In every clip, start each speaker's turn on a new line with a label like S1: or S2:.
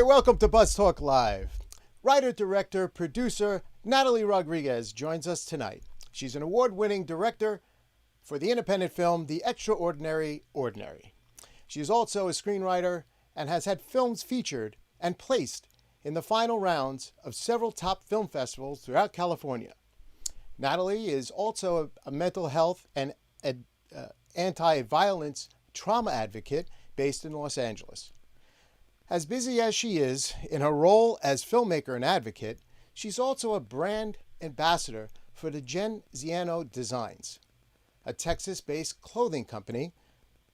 S1: welcome to Buzz Talk Live. Writer, director, producer Natalie Rodriguez joins us tonight. She's an award-winning director for the independent film The Extraordinary Ordinary. She is also a screenwriter and has had films featured and placed in the final rounds of several top film festivals throughout California. Natalie is also a mental health and anti-violence trauma advocate based in Los Angeles. As busy as she is in her role as filmmaker and advocate, she's also a brand ambassador for the Jenziano Designs, a Texas-based clothing company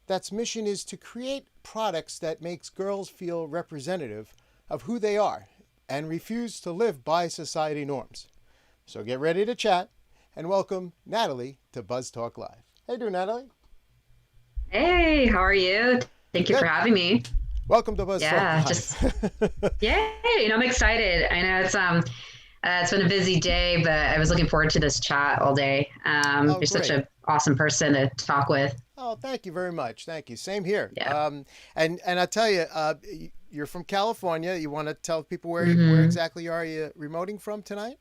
S1: that's mission is to create products that makes girls feel representative of who they are and refuse to live by society norms. So get ready to chat and welcome Natalie to Buzz Talk Live. How you doing, Natalie?
S2: Hey, how are you? Thank you
S1: Good.
S2: for having me.
S1: Welcome to Buzz Talk Live.
S2: Yay, I'm excited. I know it's been a busy day, but I was looking forward to this chat all day. You're such an awesome person to talk with.
S1: Oh, thank you very much. Thank you. Same here.
S2: Yeah.
S1: And I tell you, you're from California. You want to tell people where exactly are you remoting from tonight?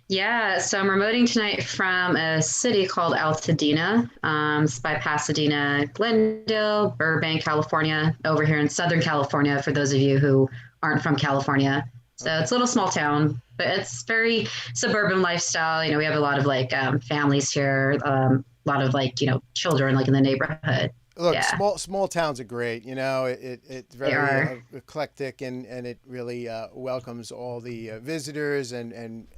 S2: Yeah, so I'm remoting tonight from a city called Altadena. It's by Pasadena, Glendale, Burbank, California, over here in Southern California, for those of you who aren't from California. So It's a little small town, but it's very suburban lifestyle. You know, we have a lot of families here, a lot of children in the neighborhood.
S1: Look,
S2: Yeah.
S1: small towns are great. You know, it's very eclectic and it really welcomes all the visitors and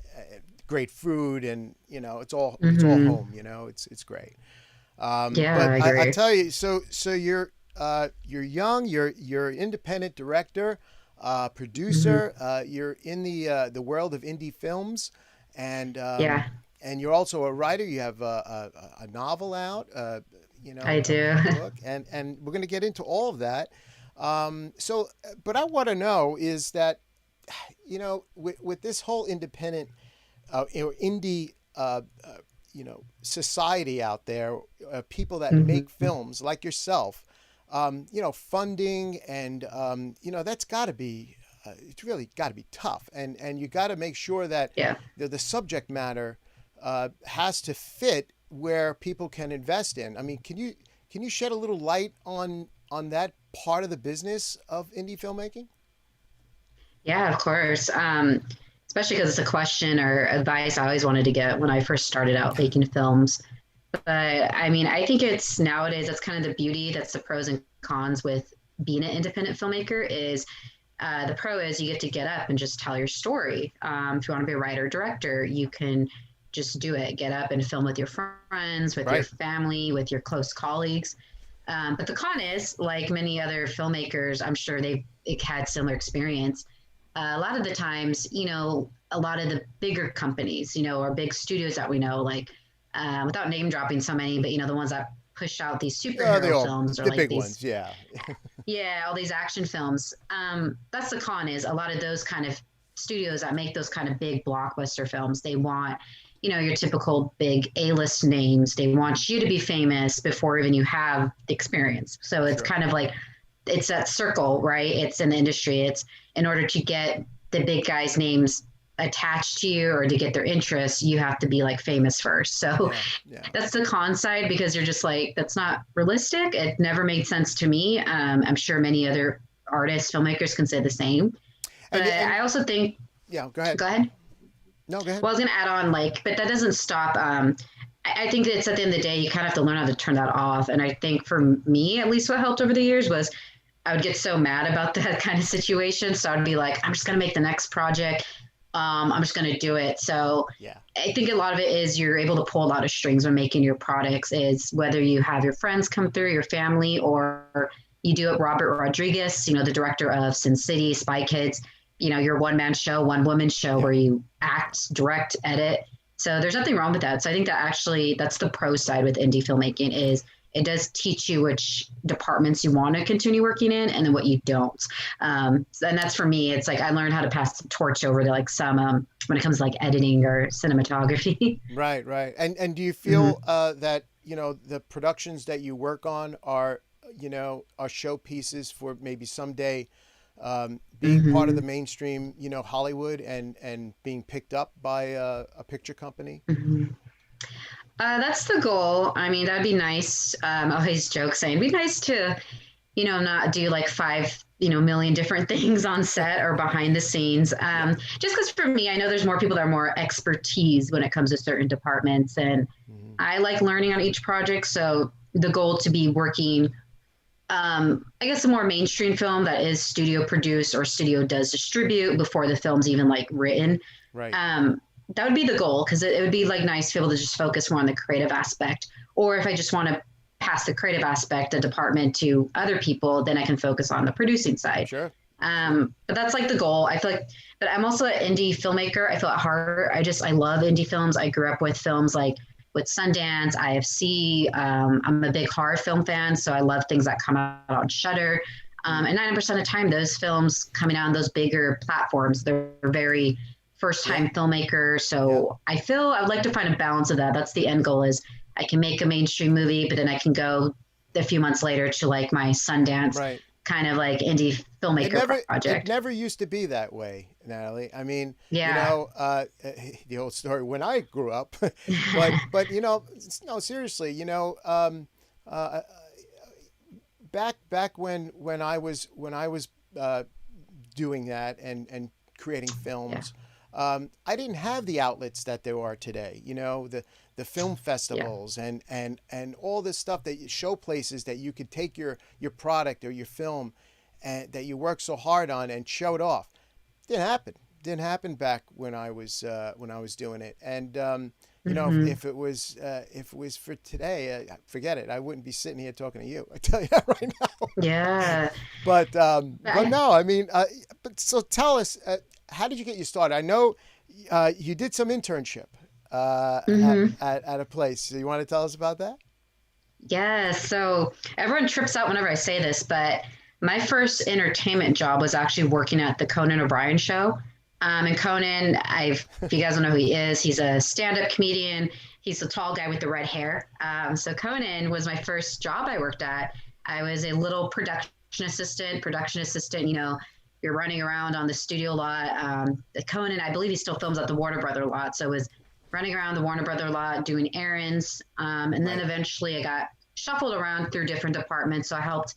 S1: great food, and it's all home. It's great.
S2: Yeah,
S1: but
S2: I agree.
S1: I tell you, so you're young, you're an independent director, producer. You're in the world of indie films, and and you're also a writer. You have a novel out.
S2: I do.
S1: A book, and we're going to get into all of that. But I want to know is that, with this whole independent, indie, society out there, people that make films like yourself, funding and, that's got to be, it's really got to be tough. And you got to make sure that the subject matter has to fit where people can invest in. I mean, can you shed a little light on that part of the business of indie filmmaking?
S2: Yeah, of course. Especially because it's a question or advice I always wanted to get when I first started out making films. But I mean, I think it's nowadays, that's kind of the beauty, that's the pros and cons with being an independent filmmaker is the pro is you get to get up and just tell your story. If you want to be a writer or director, you can just do it. Get up and film with your friends, with your family, with your close colleagues. But the con is, like many other filmmakers, I'm sure they've had similar experience. A lot of the times, a lot of the bigger companies, or big studios that we know, without name dropping so many, but the ones that push out these superhero films or
S1: the big ones,
S2: yeah, all these action films. That's the con is a lot of those kind of studios that make those kind of big blockbuster films. They want your typical big A-list names. They want you to be famous before even you have the experience. So it's kind of like, it's that circle, right? It's in the industry. It's in order to get the big guys' names attached to you or to get their interest, you have to be famous first. So that's the con side, because you're just that's not realistic. It never made sense to me. I'm sure many other artists, filmmakers can say the same. But I also think,
S1: go ahead.
S2: Go ahead.
S1: No, go ahead.
S2: Well, I was going to add on, but that doesn't stop. I think it's at the end of the day, you kind of have to learn how to turn that off. And I think for me, at least what helped over the years was I would get so mad about that kind of situation. So I'd be like, I'm just going to make the next project. I'm just going to do it. So I think a lot of it is you're able to pull a lot of strings when making your products, is whether you have your friends come through, your family, or you do it. Robert Rodriguez, the director of Sin City, Spy Kids, your one-man show, one-woman show where you act, direct, edit. So there's nothing wrong with that. So I think that actually that's the pro side with indie filmmaking is it does teach you which departments you want to continue working in and then what you don't. And that's for me, it's I learned how to pass the torch over to some when it comes to editing or cinematography.
S1: Right. And do you feel that, the productions that you work on are showpieces for maybe someday being part of
S2: Mm-hmm.
S1: the mainstream, Hollywood, and being picked up by a picture company?
S2: Mm-hmm. That's the goal. I mean, that'd be nice. I always joke saying it'd be nice to, not do like five, million different things on set or behind the scenes.
S1: Yeah.
S2: Just because for me, I know there's more people that are more expertise when it comes to certain departments, and
S1: Hmm.
S2: I like learning on each project. So the goal to be working, I guess, a more mainstream film that is studio produced or studio does distribute before the film's even like written.
S1: Right.
S2: Um, that would be the goal because it would be like nice to be able to just focus more on the creative aspect. Or if I just want to pass the creative aspect, the department to other people, then I can focus on the producing side.
S1: Sure. Sure.
S2: But that's like the goal. I feel like, but I'm also an indie filmmaker. I feel at heart, I love indie films. I grew up with films like with Sundance, IFC. I'm a big horror film fan, so I love things that come out on Shudder. And 90% of the time, those films coming out on those bigger platforms, they're very first time
S1: Yeah.
S2: filmmaker.
S1: Yeah.
S2: So I feel I'd like to find a balance of that. That's the end goal is I can make a mainstream movie, but then I can go a few months later to like my Sundance
S1: Right.
S2: kind of like indie
S1: It
S2: filmmaker
S1: never it
S2: project.
S1: never used to be that way, Natalie. I mean,
S2: Yeah.
S1: the old story when I grew up, but no, seriously, uh, back when I was doing that and creating
S2: Yeah.
S1: films, I didn't have the outlets that there are today. The film
S2: Yeah.
S1: festivals and all this stuff that show places that you could take your product or your film and that you worked so hard on and show it off. Didn't happen back when I was doing it. And
S2: Hmm.
S1: if it was for today, forget it. I wouldn't be sitting here talking to you. I tell you that right now.
S2: Yeah.
S1: But
S2: I,
S1: no, I mean, but so tell us, how did you get you started? I know you did some internship
S2: hmm
S1: at a place. So you want to tell us about that?
S2: Yeah. So everyone trips out whenever I say this, but my first entertainment job was actually working at the Conan O'Brien show. And Conan, if you guys don't know who he is, he's a stand-up comedian. He's the tall guy with the red hair. So Conan was my first job I worked at. I was a little production assistant. You're running around on the studio lot. The Conan, I believe he still films at the Warner Brother lot. So I was running around the Warner Brother lot doing errands. And then
S1: Right.
S2: eventually I got shuffled around through different departments. So I helped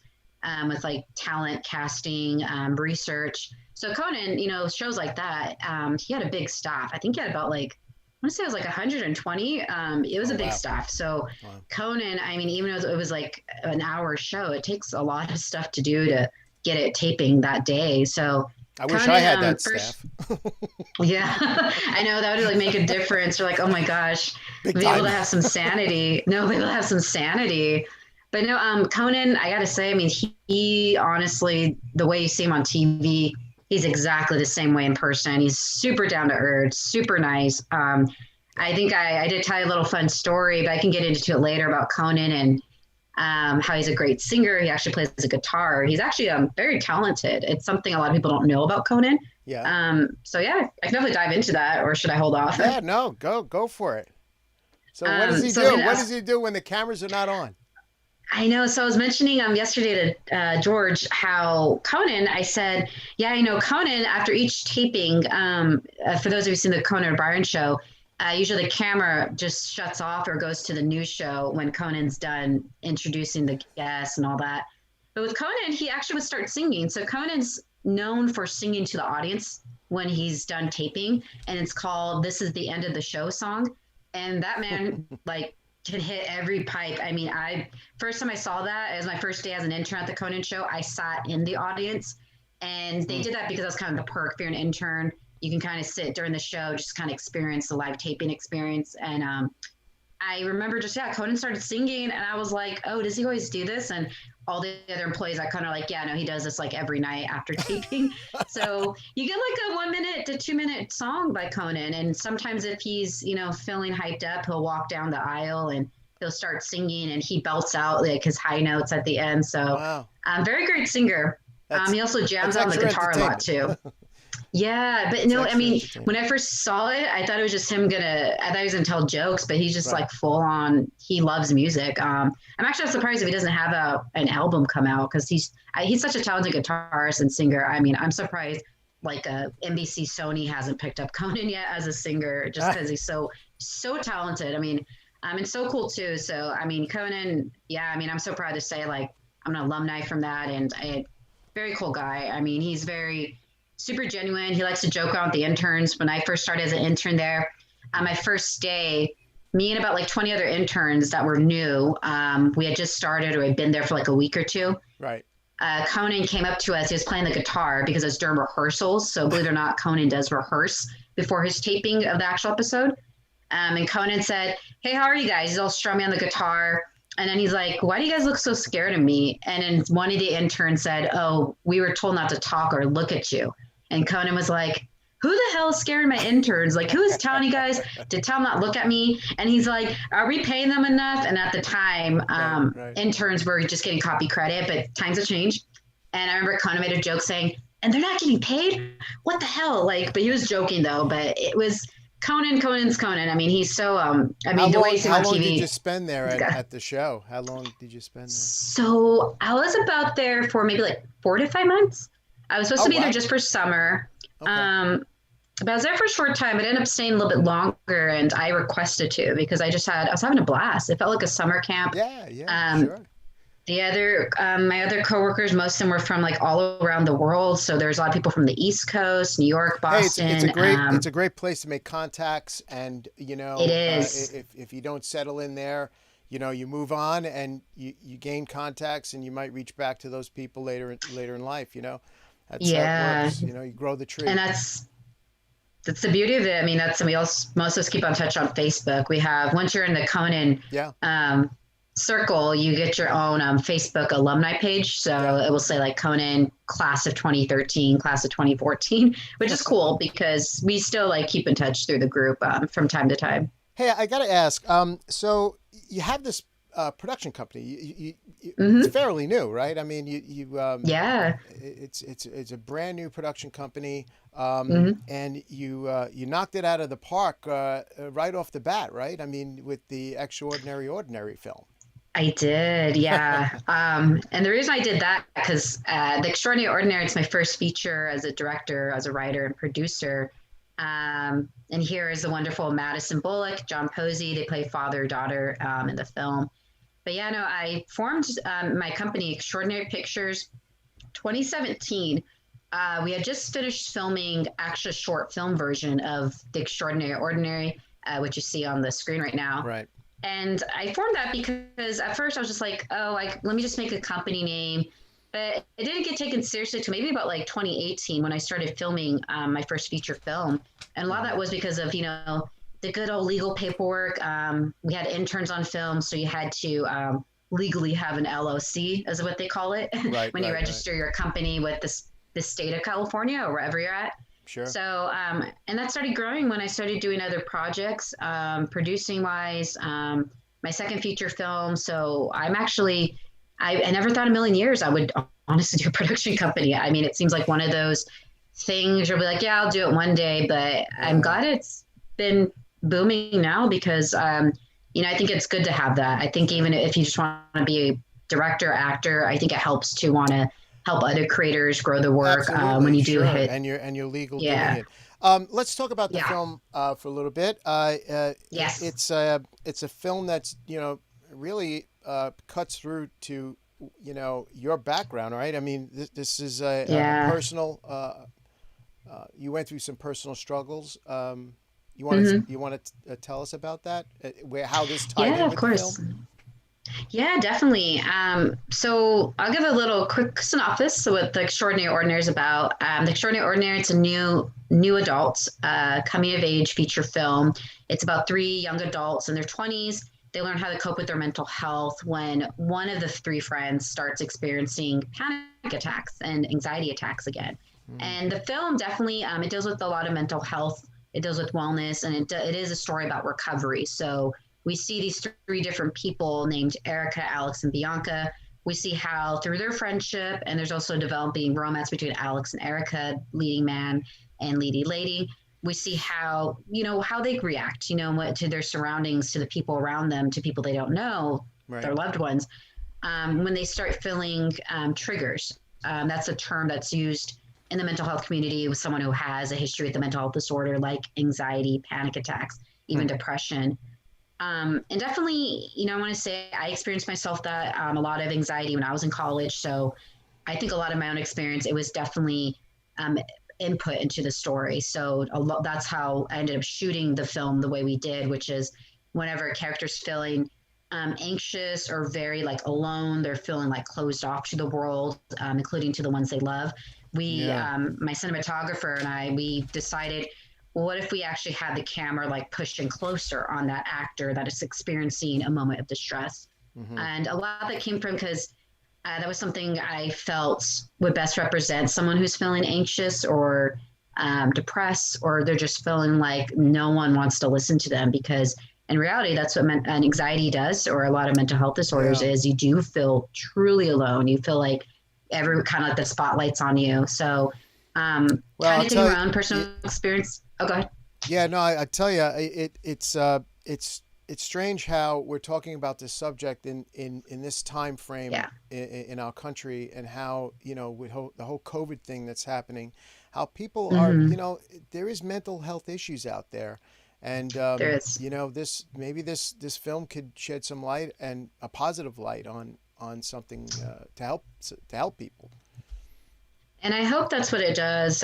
S2: with like talent casting, research. So Conan, shows like that, he had a big staff. I think he had about like, I want to say it was like 120. It was
S1: Oh
S2: a big
S1: wow.
S2: staff. So
S1: Wow.
S2: Conan, I mean, even though it was like an hour show, it takes a lot of stuff to do to get it taping that day. So
S1: I wish I
S2: Conan,
S1: had that
S2: first,
S1: staff.
S2: yeah, I know that would like make a difference. You're like, oh my gosh,
S1: Big
S2: be able
S1: time.
S2: to have some sanity. No, be able to have some sanity. But no, Conan, I gotta say, I mean, he honestly, the way you see him on TV, he's exactly the same way in person. He's super down to earth, super nice. I think I did tell you a little fun story, but I can get into it later about Conan and how he's a great singer. He actually plays the guitar. He's actually very talented. It's something a lot of people don't know about Conan.
S1: Yeah.
S2: So yeah, I can definitely dive into that, or should I hold off?
S1: Yeah. No. Go for it. So what does he
S2: So
S1: do? What does he do when the cameras are not on?
S2: I know. So I was mentioning yesterday to George how Conan. I said, yeah, Conan. After each taping, for those of you who've seen the Conan O'Brien show, usually the camera just shuts off or goes to the news show when Conan's done introducing the guests and all that. But with Conan, he actually would start singing. So Conan's known for singing to the audience when he's done taping, and it's called "This Is the End of the Show" song. And that man, like, can hit every pipe. I mean, I first time I saw that, it was my first day as an intern at the Conan show. I sat in the audience, and they
S1: Hmm.
S2: did that because that's kind of the perk. If you're an intern, you can kind of sit during the show, just kind of experience the live taping experience. And I remember Conan started singing, and I was like, oh, does he always do this? And all the other employees, I kind of like, yeah, no, he does this like every night after taping. So you get like a 1 minute to 2 minute song by Conan. And sometimes if he's, feeling hyped up, he'll walk down the aisle and he'll start singing and he belts out like his high notes at the end. So
S1: Wow.
S2: very great singer.
S1: That's
S2: He also jams
S1: that's
S2: on the
S1: extra
S2: guitar a lot
S1: entertainment.
S2: too. Yeah, but
S1: It's
S2: no, I
S1: extra
S2: mean,
S1: entertaining.
S2: when I first saw it, I thought it was just him I thought he was gonna tell jokes, but he's just
S1: Right.
S2: like full on, he loves music. I'm actually surprised if he doesn't have an album come out because he's such a talented guitarist and singer. I mean, I'm surprised like NBC Sony hasn't picked up Conan yet as a singer just because he's so talented. I mean, and so cool too. So I mean, Conan, yeah, I mean, I'm so proud to say like I'm an alumni from that and a very cool guy. I mean, he's very super genuine. He likes to joke around with the interns. When I first started as an intern there, on my first day, me and about like 20 other interns that were new, we had just started or had been there for like a week or two.
S1: Right.
S2: Conan came up to us. He was playing the guitar because it's during rehearsals. So believe it or not, Conan does rehearse before his taping of the actual episode. And Conan said, "Hey, how are you guys?" He's all strumming on the guitar. And then he's like, "Why do you guys look so scared of me?" And then one of the interns said, "Oh, we were told not to talk or look at you." And Conan was like, "Who the hell is scaring my interns? Like, who is telling you guys to tell them not look at me?" And he's like, "Are we paying them enough?" And at the time,
S1: Right.
S2: interns were just getting copy credit, but times have changed. And I remember Conan made a joke saying, "And they're not getting paid? What the hell?" Like, but he was joking though. But it was Conan's Conan. I mean, he's so. I mean, the way he's
S1: How
S2: on
S1: long did you
S2: TV.
S1: spend there at the show? How long did you spend there?
S2: So I was about there for maybe like 4 to 5 months. I was supposed
S1: Oh
S2: to be there
S1: wow.
S2: just for summer.
S1: Okay.
S2: But I was there for a short time. But I ended up staying a little bit longer, and I requested to because I was having a blast. It felt like a summer camp.
S1: Yeah. Yeah.
S2: Um,
S1: Sure.
S2: my other coworkers, most of them were from like all around the world. So there's a lot of people from the East Coast, New York,
S1: Hey,
S2: Boston.
S1: it's a great place to make contacts, and
S2: It is.
S1: if you don't settle in there, you move on and you gain contacts, and you might reach back to those people later in life. That's how it
S2: Yeah,
S1: works. You grow the
S2: and
S1: tree.
S2: that's the beauty of it. I mean, that's something else. Most of us keep on touch on Facebook. We have once you're in the Conan
S1: Yeah.
S2: circle, you get your own Facebook alumni page. So
S1: Yeah.
S2: it will say like Conan class of 2013, class of 2014, which is cool because we still like keep in touch through the group from time to time.
S1: Hey, I got to ask. So you have this production company. It's
S2: Hmm.
S1: fairly new, right? I mean,
S2: Yeah.
S1: it's a brand new production company,
S2: Hmm.
S1: and you knocked it out of the park right off the bat, right? I mean, with the Extraordinary Ordinary film.
S2: I did, yeah. And the reason I did that because The Extraordinary Ordinary, it's my first feature as a director, as a writer and producer. And here is the wonderful Madison Bullock, John Posey. They play father daughter in the film. But yeah, no, I formed my company, Extraordinary Pictures, 2017. We had just finished filming actually a short film version of The Extraordinary Ordinary, which you see on the screen right now.
S1: Right.
S2: And I formed that because at first I was just like, oh, like let me just make a company name. But it didn't get taken seriously to maybe about like 2018 when I started filming my first feature film. And a lot of that was because of, the good old legal paperwork. We had interns on film, so you had to legally have an LLC, is what they call it,
S1: Right.
S2: when you
S1: Right.
S2: register your company with the state of California or wherever you're at.
S1: Sure.
S2: So, and that started growing when I started doing other projects, producing wise, my second feature film. So I never thought a million years I would honestly do a production company. I mean, it seems like one of those things you'll be like, yeah, I'll do it one day, but I'm glad it's been booming now because, I think it's good to have that. I think even if you just want to be a director, actor, I think it helps to want to help other creators grow the work when you do
S1: sure.
S2: hit.
S1: And you're legal doing
S2: Yeah.
S1: it. Let's talk about the
S2: Yeah.
S1: film for a little bit.
S2: Yes.
S1: It's a film that's really cuts through to your background, right? I mean, this is a
S2: Yeah.
S1: personal. You went through some personal struggles.
S2: Mhm.
S1: You want to tell us about that? How this tied
S2: Yeah,
S1: in
S2: of
S1: with the film?
S2: course. Yeah, definitely. So I'll give a little quick synopsis. So what The Extraordinary Ordinary is about. The Extraordinary Ordinary, it's a new adult coming of age feature film. It's about three young adults in their 20s. They learn how to cope with their mental health when one of the three friends starts experiencing panic attacks and anxiety attacks again.
S1: Mm.
S2: And the film definitely it deals with a lot of mental health. It deals with wellness, and it is a story about recovery. So we see these three different people named Erica, Alex, and Bianca, We see how through their friendship, and there's also developing romance between Alex and Erica, leading man and leading lady. We see how, how they react, to their surroundings, to the people around them, to people they don't know,
S1: Right.
S2: their loved ones, when they start feeling triggers. That's a term that's used in the mental health community with someone who has a history with a mental health disorder like anxiety, panic attacks, even depression. And definitely, I want to say I experienced myself that a lot of anxiety when I was in college. So I think a lot of my own experience, it was definitely input into the story. So that's how I ended up shooting the film the way we did, which is whenever a character's feeling anxious or very like alone, they're feeling like closed off to the world, including to the ones they love. My cinematographer and I, we decided, well, what if we actually had the camera like pushed in closer on that actor that is experiencing a moment of distress? And a lot of that came from because that was something I felt would best represent someone who's feeling anxious or depressed, or they're just feeling like no one wants to listen to them, because in reality, that's what anxiety does, or a lot of mental health disorders is you do feel truly alone. You feel like every kind of like the spotlight's on you. So kind of taking my own personal experience. Oh, go ahead.
S1: Yeah, no, I tell you, it's strange how we're talking about this subject in this time frame in our country, and how, with the whole COVID thing that's happening, how people are, there is mental health issues out there. And,
S2: there is.
S1: this film could shed some light, and a positive light on something to help people.
S2: And I hope that's what it does.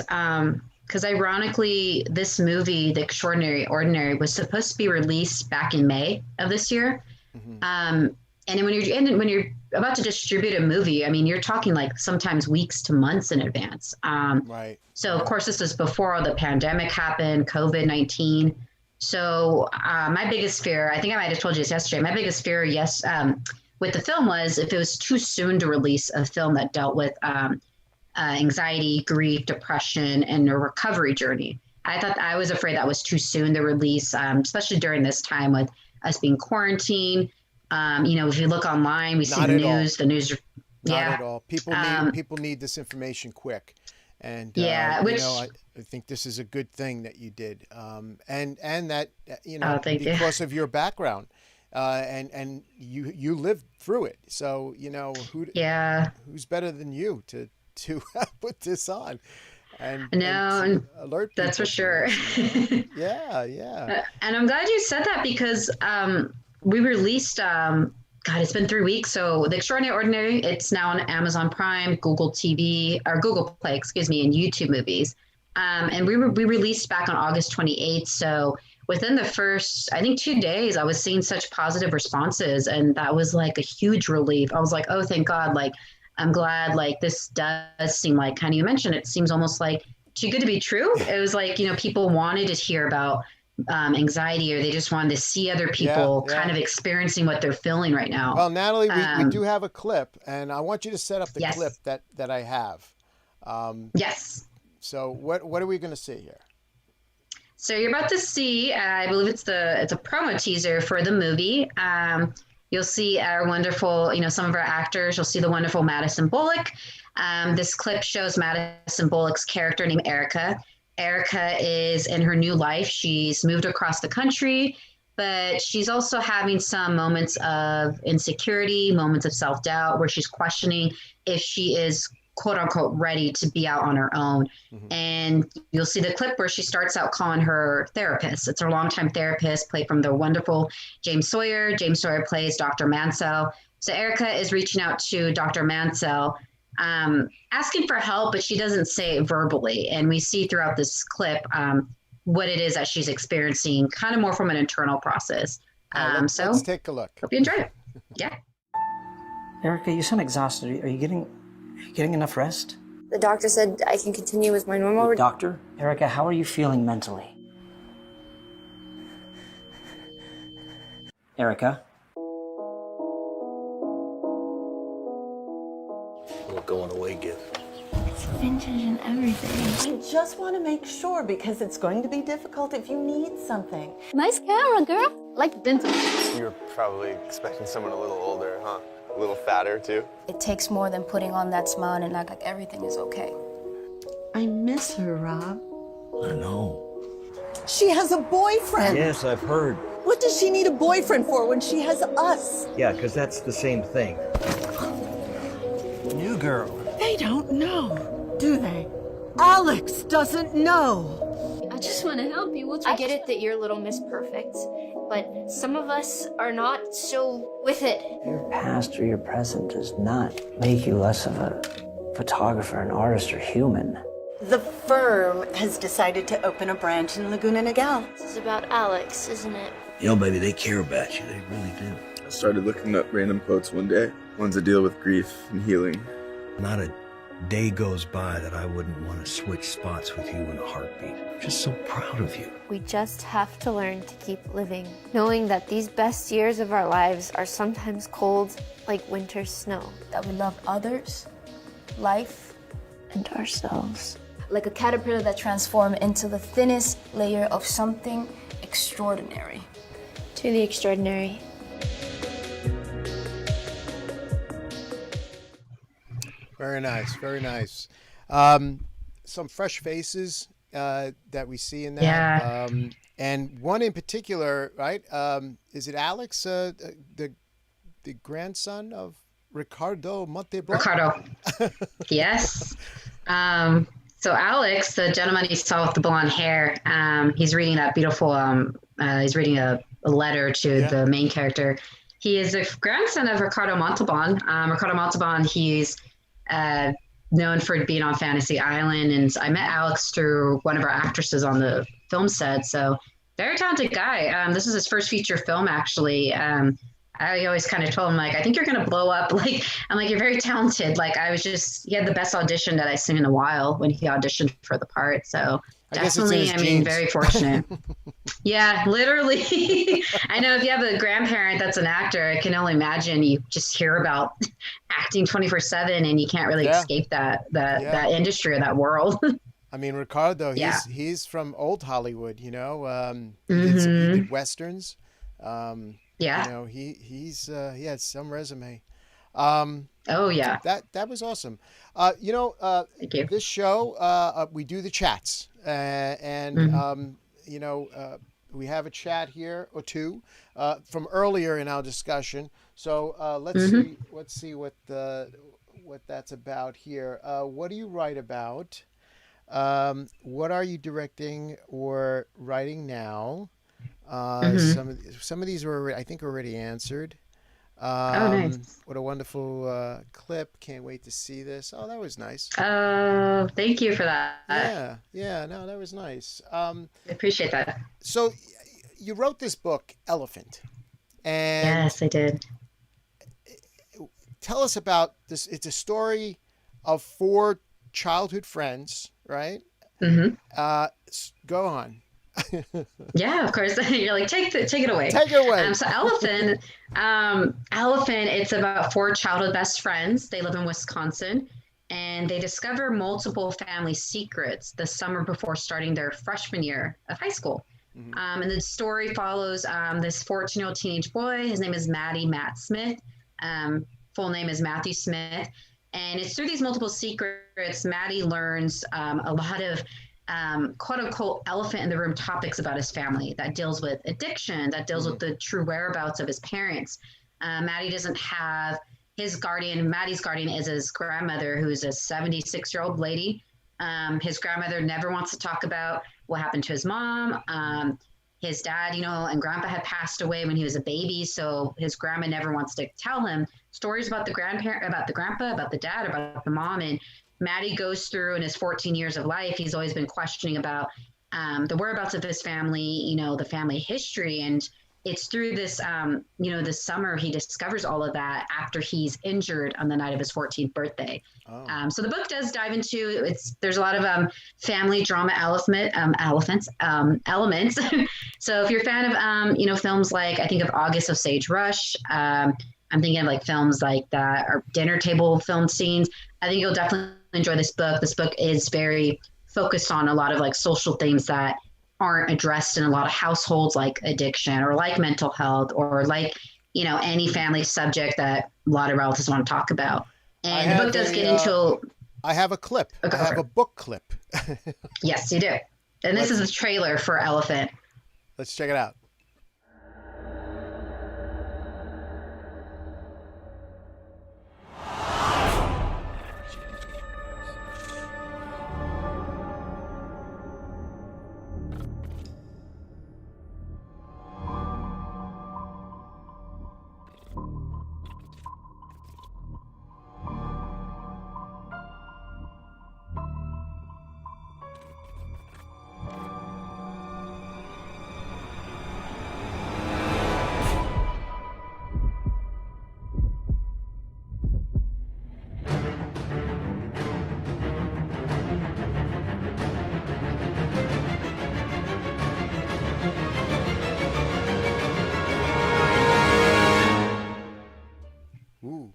S2: Because ironically, this movie, The Extraordinary Ordinary, was supposed to be released back in May of this year. And when you're about to distribute a movie, I mean, you're talking like sometimes weeks to months in advance.
S1: Right.
S2: So of course, this is before the pandemic happened, COVID-19. So my biggest fear, I think I might have told you this yesterday, my biggest fear, with the film was if it was too soon to release a film that dealt with anxiety, grief, depression, and a recovery journey. I was afraid that was too soon to release, especially during this time with us being quarantined. If you look online, we see the news.
S1: Not at all. People need this information quick. And I think this is a good thing that you did, and that because of your background, and you lived through it. So who's better than you to put this on, and alert people.
S2: That's for sure.
S1: Yeah.
S2: And I'm glad you said that, because we released. It's been 3 weeks. So The Extraordinary Ordinary, it's now on Amazon Prime, Google Play, and YouTube Movies. And we released back on August 28th. So within the first, I think 2 days, I was seeing such positive responses. And that was like a huge relief. I was like, oh, thank God. Like, I'm glad, like, this does seem like, kind of, you mentioned, it seems almost like too good to be true. It was like, people wanted to hear about anxiety, or they just wanted to see other people kind of experiencing what they're feeling right now.
S1: Well, Natalie, we do have a clip, and I want you to set up the clip that I have.
S2: Yes.
S1: So what are we going to see here?
S2: So you're about to see, I believe it's a promo teaser for the movie. You'll see our wonderful, some of our actors. You'll see the wonderful Madison Bullock. This clip shows Madison Bullock's character named Erica. Erica is in her new life. She's moved across the country, but she's also having some moments of insecurity, moments of self-doubt, where she's questioning if she is, quote unquote, ready to be out on her own. And you'll see the clip where she starts out calling her therapist. It's her longtime therapist, played from the wonderful James Sawyer. James Sawyer plays Dr. Mansell. So Erica is reaching out to Dr. Mansell, asking for help, but she doesn't say it verbally. And we see throughout this clip what it is that she's experiencing, kind of more from an internal process.
S1: Let's take a look.
S2: Hope you enjoy it. Yeah.
S3: Erica, you sound exhausted. Are you getting enough rest?
S4: The doctor said I can continue with my normal.
S3: Doctor? Erica, how are you feeling mentally? Erica?
S5: Going away gift.
S4: It's vintage and everything.
S6: I just want to make sure, because it's going to be difficult if you need something.
S4: Nice camera, girl. Like vintage.
S5: You're probably expecting someone a little older, huh?
S7: A little fatter, too.
S4: It takes more than putting on that smile and act like everything is okay.
S6: I miss her, Rob.
S5: I know.
S6: She has a boyfriend.
S5: Yes, I've heard.
S6: What does she need a boyfriend for when she has us?
S5: Yeah, because that's the same thing. New girl.
S6: They don't know, do they? Alex doesn't know.
S4: I just want to help you. I get it that you're Little Miss Perfect, but some of us are not so with it.
S3: Your past or your present does not make you less of a photographer, an artist, or human.
S6: The firm has decided to open a branch in Laguna Niguel.
S4: This is about Alex, isn't it?
S5: You know, baby, they care about you. They really do.
S7: I started looking up random quotes one day. Ones that deal with grief and healing.
S5: Not a day goes by that I wouldn't want to switch spots with you in a heartbeat. I'm just so proud of you.
S4: We just have to learn to keep living, knowing that these best years of our lives are sometimes cold like winter snow. That we love others, life, and ourselves. Like a caterpillar that transforms into the thinnest layer of something extraordinary. To the extraordinary.
S1: Very nice, very nice. Some fresh faces that we see in that.
S2: Yeah.
S1: And one in particular, right? Is it Alex, the grandson of Ricardo Monteblanc?
S2: Ricardo. Yes. So Alex, the gentleman you saw with the blonde hair, he's reading that beautiful, he's reading a letter to the main character. He is the grandson of Ricardo Montalban. Ricardo Montalban, he's known for being on Fantasy Island. And I met Alex through one of our actresses on the film set. So very talented guy. This is his first feature film, actually. I always kind of told him, like, I think you're going to blow up. Like, I'm like, you're very talented. Like, he had the best audition that I've seen in a while when he auditioned for the part. So definitely, I mean, very fortunate. Yeah, literally. I know if you have a grandparent that's an actor, I can only imagine you just hear about acting 24/7 and you can't really escape that industry or that world.
S1: I mean, Ricardo, he's from old Hollywood, you know, he did Westerns. You know, he has some resume.
S2: Oh yeah.
S1: That was awesome. You know,
S2: Thank you.
S1: This show, we do the chats, and you know, we have a chat here or two from earlier in our discussion. So let's see what that's about here. What do you write about? What are you directing or writing now? Some of these were, I think, already answered.
S2: Nice.
S1: What a wonderful clip. Can't wait to see this. Oh, that was nice.
S2: Oh, thank you for that.
S1: Yeah, no, that was nice.
S2: I appreciate that.
S1: So you wrote this book, Elephant. And
S2: Yes, I did.
S1: tell us about this. It's a story of 4 childhood friends, right? Go on.
S2: Yeah, of course. You're like, take it away.
S1: Take it away.
S2: So Elephant, it's about 4 childhood best friends. They live in Wisconsin, and they discover multiple family secrets the summer before starting their freshman year of high school. And the story follows this 14-year-old teenage boy. His name is Matt Smith. Full name is Matthew Smith. And it's through these multiple secrets, Maddie learns a lot of quote unquote elephant in the room topics about his family that deals with addiction, that deals with the true whereabouts of his parents. Maddie doesn't have his guardian. Maddie's guardian is his grandmother, who's a 76-year-old lady. His grandmother never wants to talk about what happened to his mom. His dad, and grandpa had passed away when he was a baby. So his grandma never wants to tell him stories about the grandparent, about the grandpa, about the dad, about the mom. And Maddie goes through in his 14 years of life, he's always been questioning about the whereabouts of his family, the family history. And it's through this, this summer, he discovers all of that after he's injured on the night of his 14th birthday. So the book does dive into, there's a lot of family drama elements. So if you're a fan of, films like, I think of August of Sage Rush, I'm thinking of like films like that or dinner table film scenes. I think you'll definitely enjoy this book. This book is very focused on a lot of like social themes that aren't addressed in a lot of households, like addiction or like mental health or like, any family subject that a lot of relatives want to talk about.
S1: I
S2: And the book does get into.
S1: I have a clip. I have a book clip.
S2: Yes, you do. And this is the trailer for Elephant.
S1: Let's check it out. Ooh.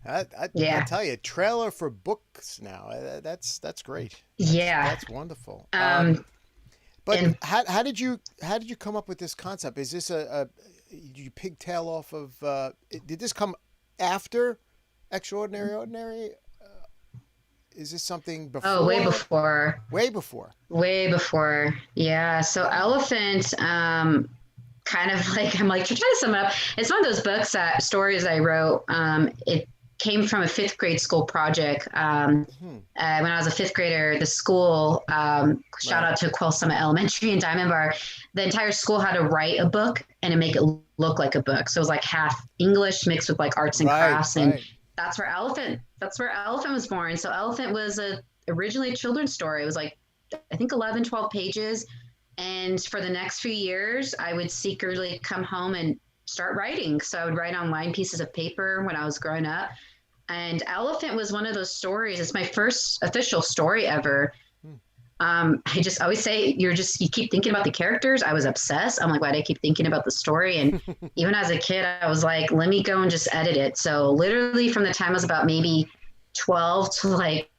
S1: I tell you, trailer for books now. That's great.
S2: Yeah,
S1: that's wonderful. But how did you come up with this concept? Is this did you pigtail off of? Did this come after Extraordinary Ordinary? Is this something before?
S2: Oh, way before.
S1: Way before.
S2: Way before. Yeah. So Elephant, kind of like, I'm like, to try to sum it up, it's one of those books stories I wrote. It came from a 5th grade school project. When I was a 5th grader, the school, shout out to Quill Summit Elementary in Diamond Bar, the entire school had to write a book and to make it look like a book. So it was like half English mixed with like arts and crafts. And that's where Elephant was born. So Elephant was originally a children's story. It was like, I think 11, 12 pages. And for the next few years, I would secretly come home and start writing. So I would write on lined pieces of paper when I was growing up. And Elephant was one of those stories. It's my first official story ever. I just always say, you keep thinking about the characters. I was obsessed. I'm like, why do I keep thinking about the story? And even as a kid, I was like, let me go and just edit it. So literally from the time I was about maybe 12 to like,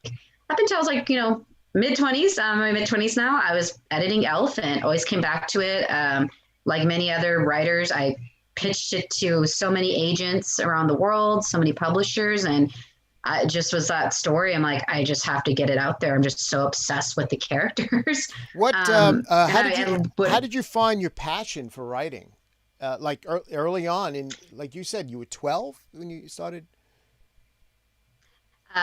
S2: up until I was like, mid-20s, my mid-20s now, I was editing Elephant, always came back to it. Like many other writers, I pitched it to so many agents around the world, so many publishers, and it just was that story. I'm like, I just have to get it out there. I'm just so obsessed with the characters.
S1: How did you find your passion for writing? Like early on, and like you said, you were 12 when you started?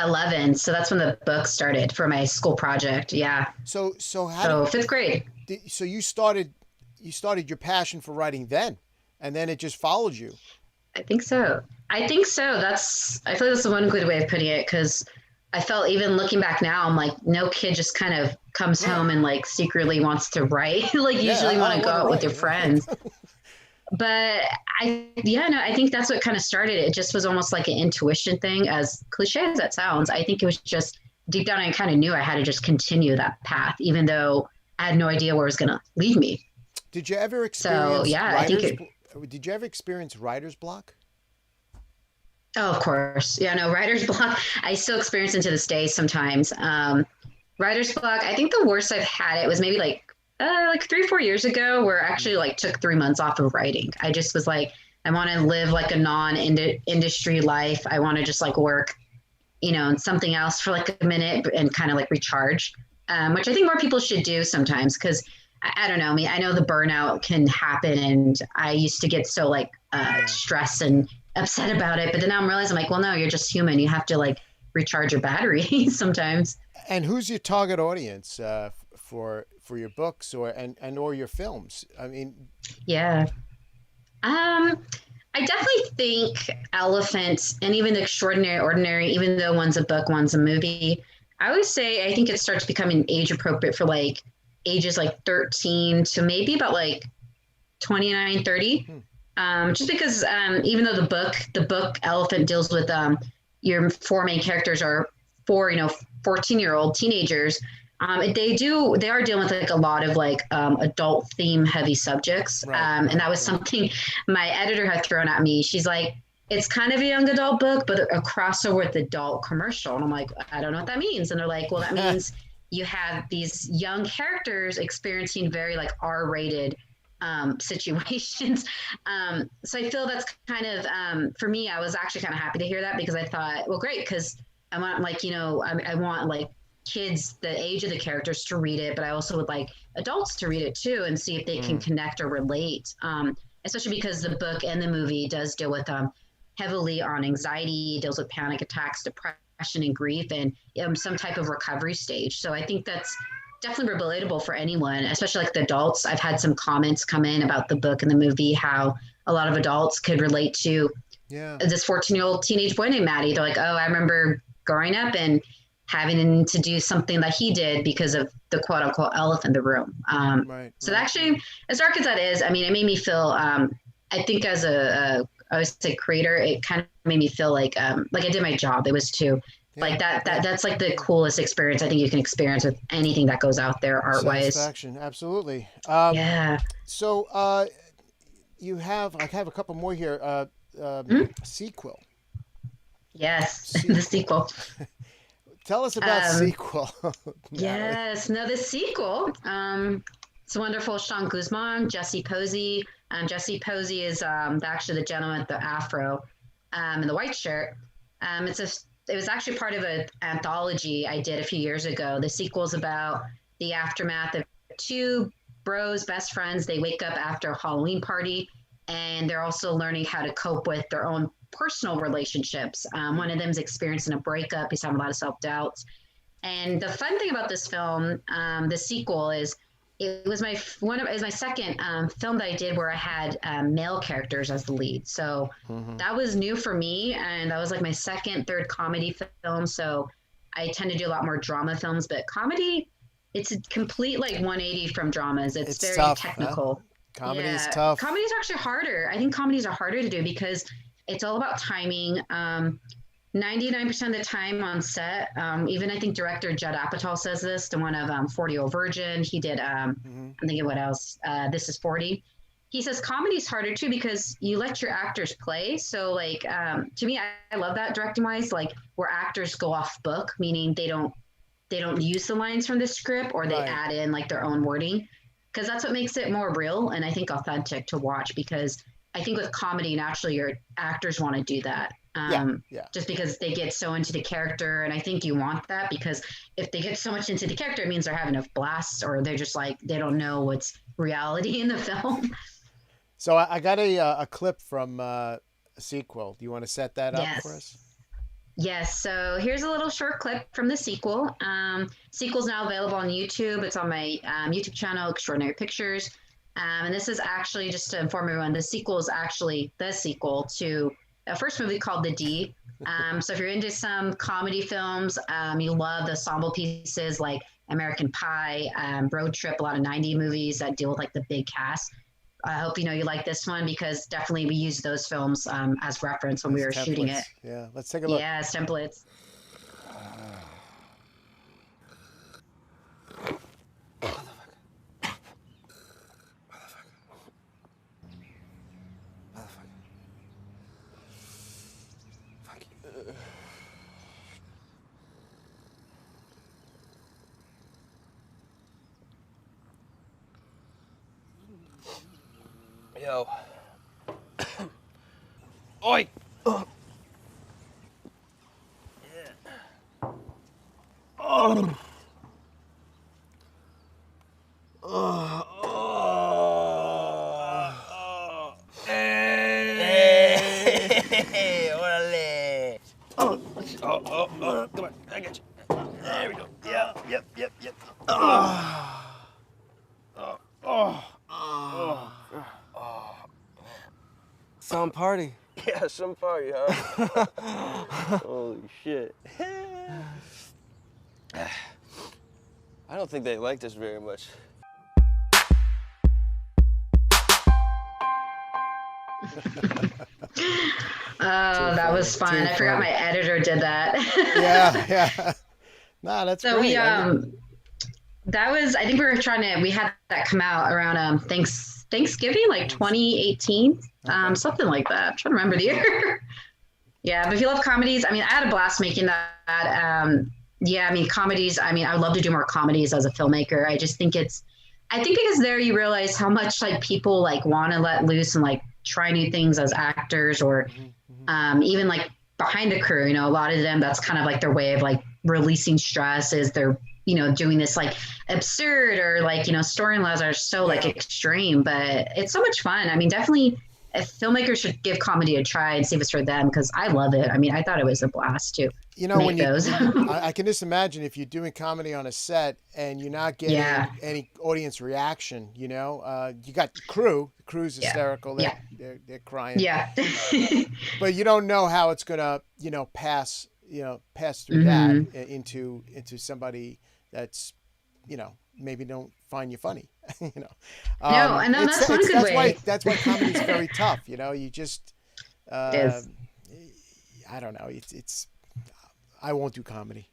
S2: 11. So that's when the book started for my school project. Yeah.
S1: So
S2: 5th grade.
S1: So you started your passion for writing then, and then it just followed you.
S2: I think so. I feel like that's one good way of putting it, because I felt, even looking back now, I'm like, no kid just kind of comes home and like secretly wants to write. Like usually want to go out with your friends. But I think that's what kind of started it. It just was almost like an intuition thing, as cliche as that sounds. I think it was just deep down, I kind of knew I had to just continue that path, even though I had no idea where it was going to lead me.
S1: Did you ever experience did you ever experience writer's block?
S2: Oh, of course. Yeah, no, writer's block, I still experience it to this day sometimes. Writer's block, I think the worst I've had it was maybe like 3-4 years ago, where I actually like took 3 months off of writing. I just was like, I want to live like a non-industry life. I want to just like work, in something else for like a minute and kind of like recharge, which I think more people should do sometimes, because I don't know, I know the burnout can happen, and I used to get so like stressed and upset about it. But then now I'm realizing, like, well, no, you're just human. You have to like recharge your battery sometimes. And
S1: who's your target audience for your books or your films? I mean,
S2: yeah. I definitely think Elephant, and even Extraordinary Ordinary, even though one's a book, one's a movie, I would say I think it starts becoming age appropriate for like ages like 13 to maybe about like 29, 30. Just because even though the book Elephant deals with your 4 main characters are 4, 14-year-old teenagers. They are dealing with like a lot of like adult theme heavy subjects. And that was something my editor had thrown at me. She's like, it's kind of a young adult book, but a crossover with adult commercial. And I'm like, I don't know what that means. And they're like, well, that means you have these young characters experiencing very like R-rated situations. So I feel that's kind of, for me, I was actually kind of happy to hear that because I thought, well, great, because I want like, I want like kids, the age of the characters to read it, but I also would like adults to read it too and see if they can connect or relate. Especially because the book and the movie does deal with heavily on anxiety, deals with panic attacks, depression, and grief, and some type of recovery stage. So I think that's definitely relatable for anyone, especially like the adults. I've had some comments come in about the book and the movie, how a lot of adults could relate to this 14-year-old teenage boy named Maddie. They're like, oh, I remember growing up and having to do something that he did because of the quote unquote elephant in the room. So actually, as dark as that is, I mean, it made me feel, I think as I would say creator, it kind of made me feel like I did my job. It was too, like that's like the coolest experience I think you can experience with anything that goes out there art wise.
S1: Satisfaction, absolutely. So you have, I have a couple more here. Sequel.
S2: Yes, the sequel.
S1: Tell us about sequel.
S2: Yes, no, the sequel. It's a wonderful Sean Guzman, Jesse Posey. Jesse Posey is actually the gentleman with the afro and the white shirt. It was actually part of an anthology I did a few years ago. The sequel is about the aftermath of two bros, best friends. They wake up after a Halloween party, and they're also learning how to cope with their own personal relationships. One of them is experiencing a breakup. He's having a lot of self-doubt. And the fun thing about this film, the sequel, is it was my second film that I did where I had male characters as the lead. So that was new for me, and that was like my third comedy film. So I tend to do a lot more drama films, but comedy, it's a complete like 180 from dramas. It's very tough, technical.
S1: Huh? Comedy is tough.
S2: Comedy is actually harder. I think comedies are harder to do because it's all about timing. 99% of the time on set, even I think director Judd Apatow says this, the one of 40-Year-Old Virgin. He did, I'm thinking what else? This is 40. He says comedy is harder too because you let your actors play. So like, to me, I love that directing wise, like where actors go off book, meaning they don't use the lines from the script or they add in like their own wording. Because that's what makes it more real and I think authentic to watch, because I think with comedy, naturally, your actors want to do that. Just because they get so into the character. And I think you want that because if they get so much into the character, it means they're having a blast or they're just like, they don't know what's reality in the film.
S1: So I got a clip from a sequel. Do you want to set that up for us?
S2: Yes. So here's a little short clip from the sequel. Sequel's now available on YouTube. It's on my YouTube channel, Extraordinary Pictures. And this is actually, just to inform everyone, the sequel is actually the sequel to a first movie called The D. So if you're into some comedy films, you love the ensemble pieces like American Pie, Road Trip, a lot of 90s movies that deal with like the big cast. I hope you like this one because definitely we used those films as reference when we were shooting it.
S1: Yeah, let's take a look.
S2: Yeah, templates.
S8: Yo. Oi! Yeah. Oh. Hey, órale. Oh, come on, I got you. There we go. Yep.
S9: Some party.
S8: Yeah, some party, huh? Holy shit. I don't think they liked us very much.
S2: Oh, that was fun. I forgot my editor did that.
S1: Yeah. Nah, that's
S2: so
S1: great.
S2: That was, I think we had that come out around Thanksgiving, like 2018, something like that. I'm trying to remember the year. Yeah, but if you love comedies, I mean, I had a blast making that. Comedies, I would love to do more comedies as a filmmaker. I just think it's I think because there you realize how much like people like want to let loose and like try new things as actors or even like behind the crew, you know, a lot of them, that's kind of like their way of like releasing stress is they're, you know, doing this like absurd or like, you know, storylines are so like extreme, but it's so much fun. I mean, definitely if filmmakers should give comedy a try and see if it's for them because I love it. I mean, I thought it was a blast to make those.
S1: I can just imagine if you're doing comedy on a set and you're not getting any audience reaction, you know, you got the crew. The crew's hysterical. They're crying.
S2: Yeah.
S1: But you don't know how it's gonna, you know, pass through that into somebody that's, you know, maybe don't find you funny. You know.
S2: No, and that's one good way.
S1: That's why comedy is very tough. You know, you just. I don't know. It's. I won't do comedy.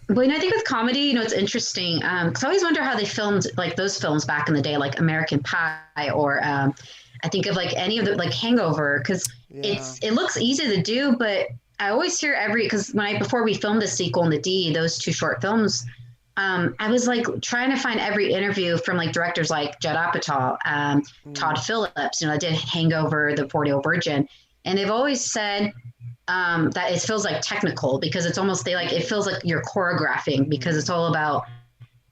S2: When I think with comedy, you know, it's interesting. Cause I always wonder how they filmed like those films back in the day, like American Pie or I think of like any of the like Hangover, cause it looks easy to do, but I always hear cause before we filmed the sequel and the D, those two short films, I was like trying to find every interview from like directors like Judd Apatow, Todd Phillips, you know, that did Hangover, The 40-Year-Old Virgin. And they've always said, that it feels like technical because it's almost it feels like you're choreographing because it's all about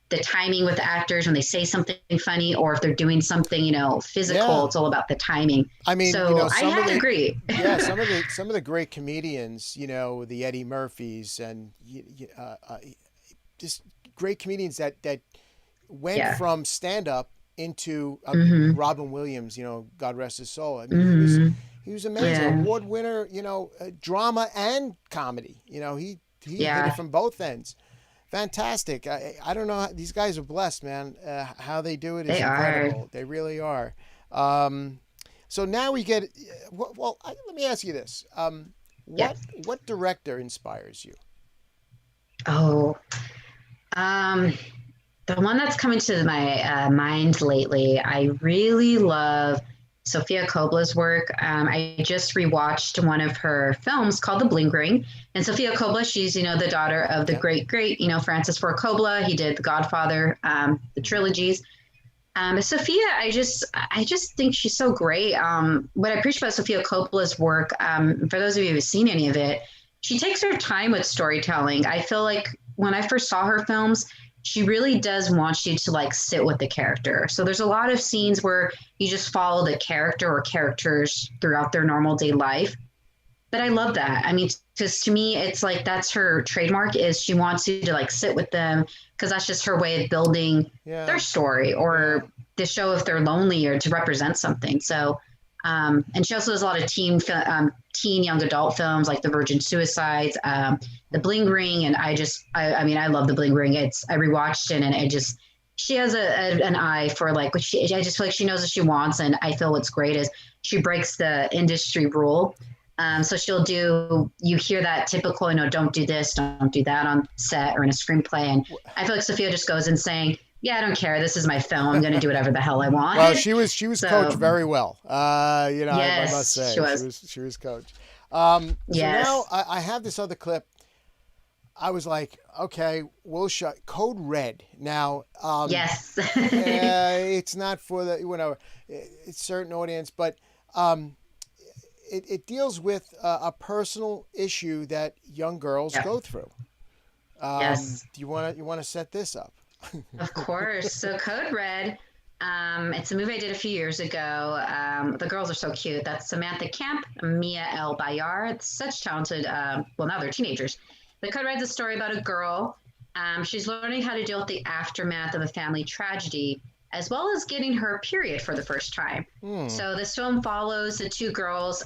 S2: the timing with the actors when they say something funny or if they're doing something, you know, physical, it's all about the timing.
S1: I mean,
S2: so
S1: you know,
S2: I had to agree.
S1: Yeah, some of the great comedians, you know, the Eddie Murphys and just great comedians that went from stand up into Robin Williams, you know, God rest his soul. I mean, he was amazing, award winner, you know, drama and comedy. You know, he hit it from both ends. Fantastic. I don't know. These guys are blessed, man. How they do it is incredible. They really are. So now we get. Well, let me ask you this. What director inspires you?
S2: Oh, the one that's coming to my mind lately, I really love Sofia Coppola's work. I just rewatched one of her films called The Bling Ring. And Sofia Coppola, she's, you know, the daughter of the great, you know, Francis Ford Coppola. He did The Godfather, the trilogies. Sofia, I just think she's so great. What I appreciate about Sofia Coppola's work, for those of you who've seen any of it, she takes her time with storytelling. I feel like when I first saw her films, she really does want you to like sit with the character. So there's a lot of scenes where you just follow the character or characters throughout their normal day life. But I love that. I mean, because to me, it's like that's her trademark is she wants you to like sit with them because that's just her way of building their story or to show if they're lonely or to represent something. So, and she also does a lot of teen young adult films like The Virgin Suicides, The Bling Ring. And I mean, I love The Bling Ring. I rewatched it and she has an eye for like what I just feel like she knows what she wants. And I feel what's great is she breaks the industry rule. So you hear that typical, you know, don't do this, don't do that on set or in a screenplay. And I feel like Sophia just goes in saying, yeah, I don't care. This is my film. I'm going to do whatever the hell I want.
S1: Well, she was coached very well. You know,
S2: yes,
S1: I must say
S2: she
S1: was coached. So now I have this other clip. I was like, okay, we'll show Code Red. Now,
S2: yes,
S1: it's not for the, you know, it's certain audience, but it deals with a personal issue that young girls go through.
S2: Yes.
S1: Do you want to set this up?
S2: Of course. So Code Red, it's a movie I did a few years ago. The girls are so cute. That's Samantha Camp, Mia L. Bayar. It's such talented, well, now they're teenagers. But Code Red's a story about a girl. She's learning how to deal with the aftermath of a family tragedy, as well as getting her period for the first time. So this film follows the two girls,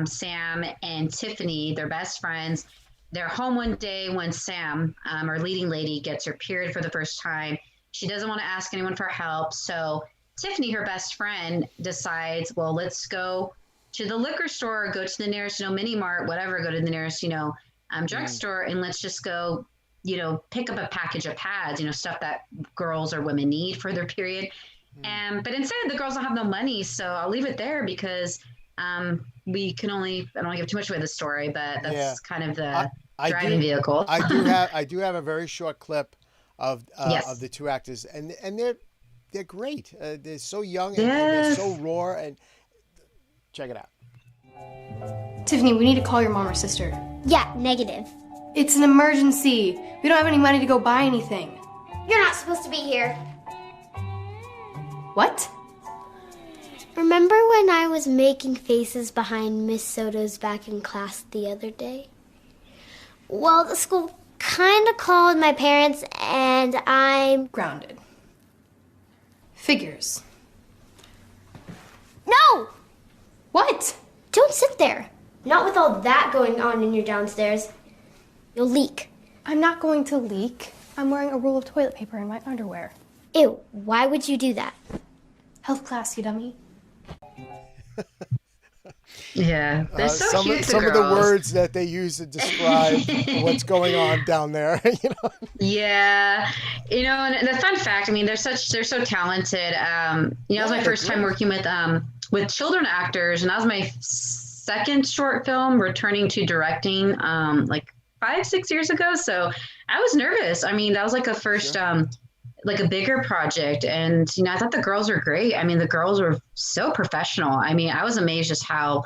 S2: Sam and Tiffany, they're best friends. They're home one day when Sam, our leading lady, gets her period for the first time. She doesn't want to ask anyone for help. So Tiffany, her best friend, decides, well, let's go to the liquor store, go to the nearest, you know, mini mart, whatever, go to the nearest, you know, drugstore, and let's just go, you know, pick up a package of pads, you know, stuff that girls or women need for their period. But instead, the girls don't have no money. So I'll leave it there because we can only, I don't want to give too much away the story, but that's kind of the driving vehicle.
S1: I do have a very short clip of the two actors, and they're great. They're so young and they're so raw. And check it out.
S10: Tiffany, we need to call your mom or sister.
S11: Yeah, negative.
S10: It's an emergency. We don't have any money to go buy anything.
S11: You're not supposed to be here.
S10: What?
S11: Remember when I was making faces behind Miss Soto's back in class the other day? Well, the school kind of called my parents and I'm...
S10: Grounded. Figures.
S11: No!
S10: What?
S11: Don't sit there. Not with all that going on in your downstairs. You'll leak.
S10: I'm not going to leak. I'm wearing a roll of toilet paper in my underwear.
S11: Ew, why would you do that?
S10: Health class, you dummy.
S2: Yeah, they're so
S1: some
S2: cute.
S1: some of the words that they use to describe what's going on down there. You know.
S2: Yeah, and the fun fact. I mean, they're so talented. It was my first time working with children actors, and that was my second short film returning to directing, like 5-6 years ago. So I was nervous. I mean, that was like a first. Like a bigger project. And, I thought the girls were great. I mean, the girls were so professional. I mean, I was amazed just how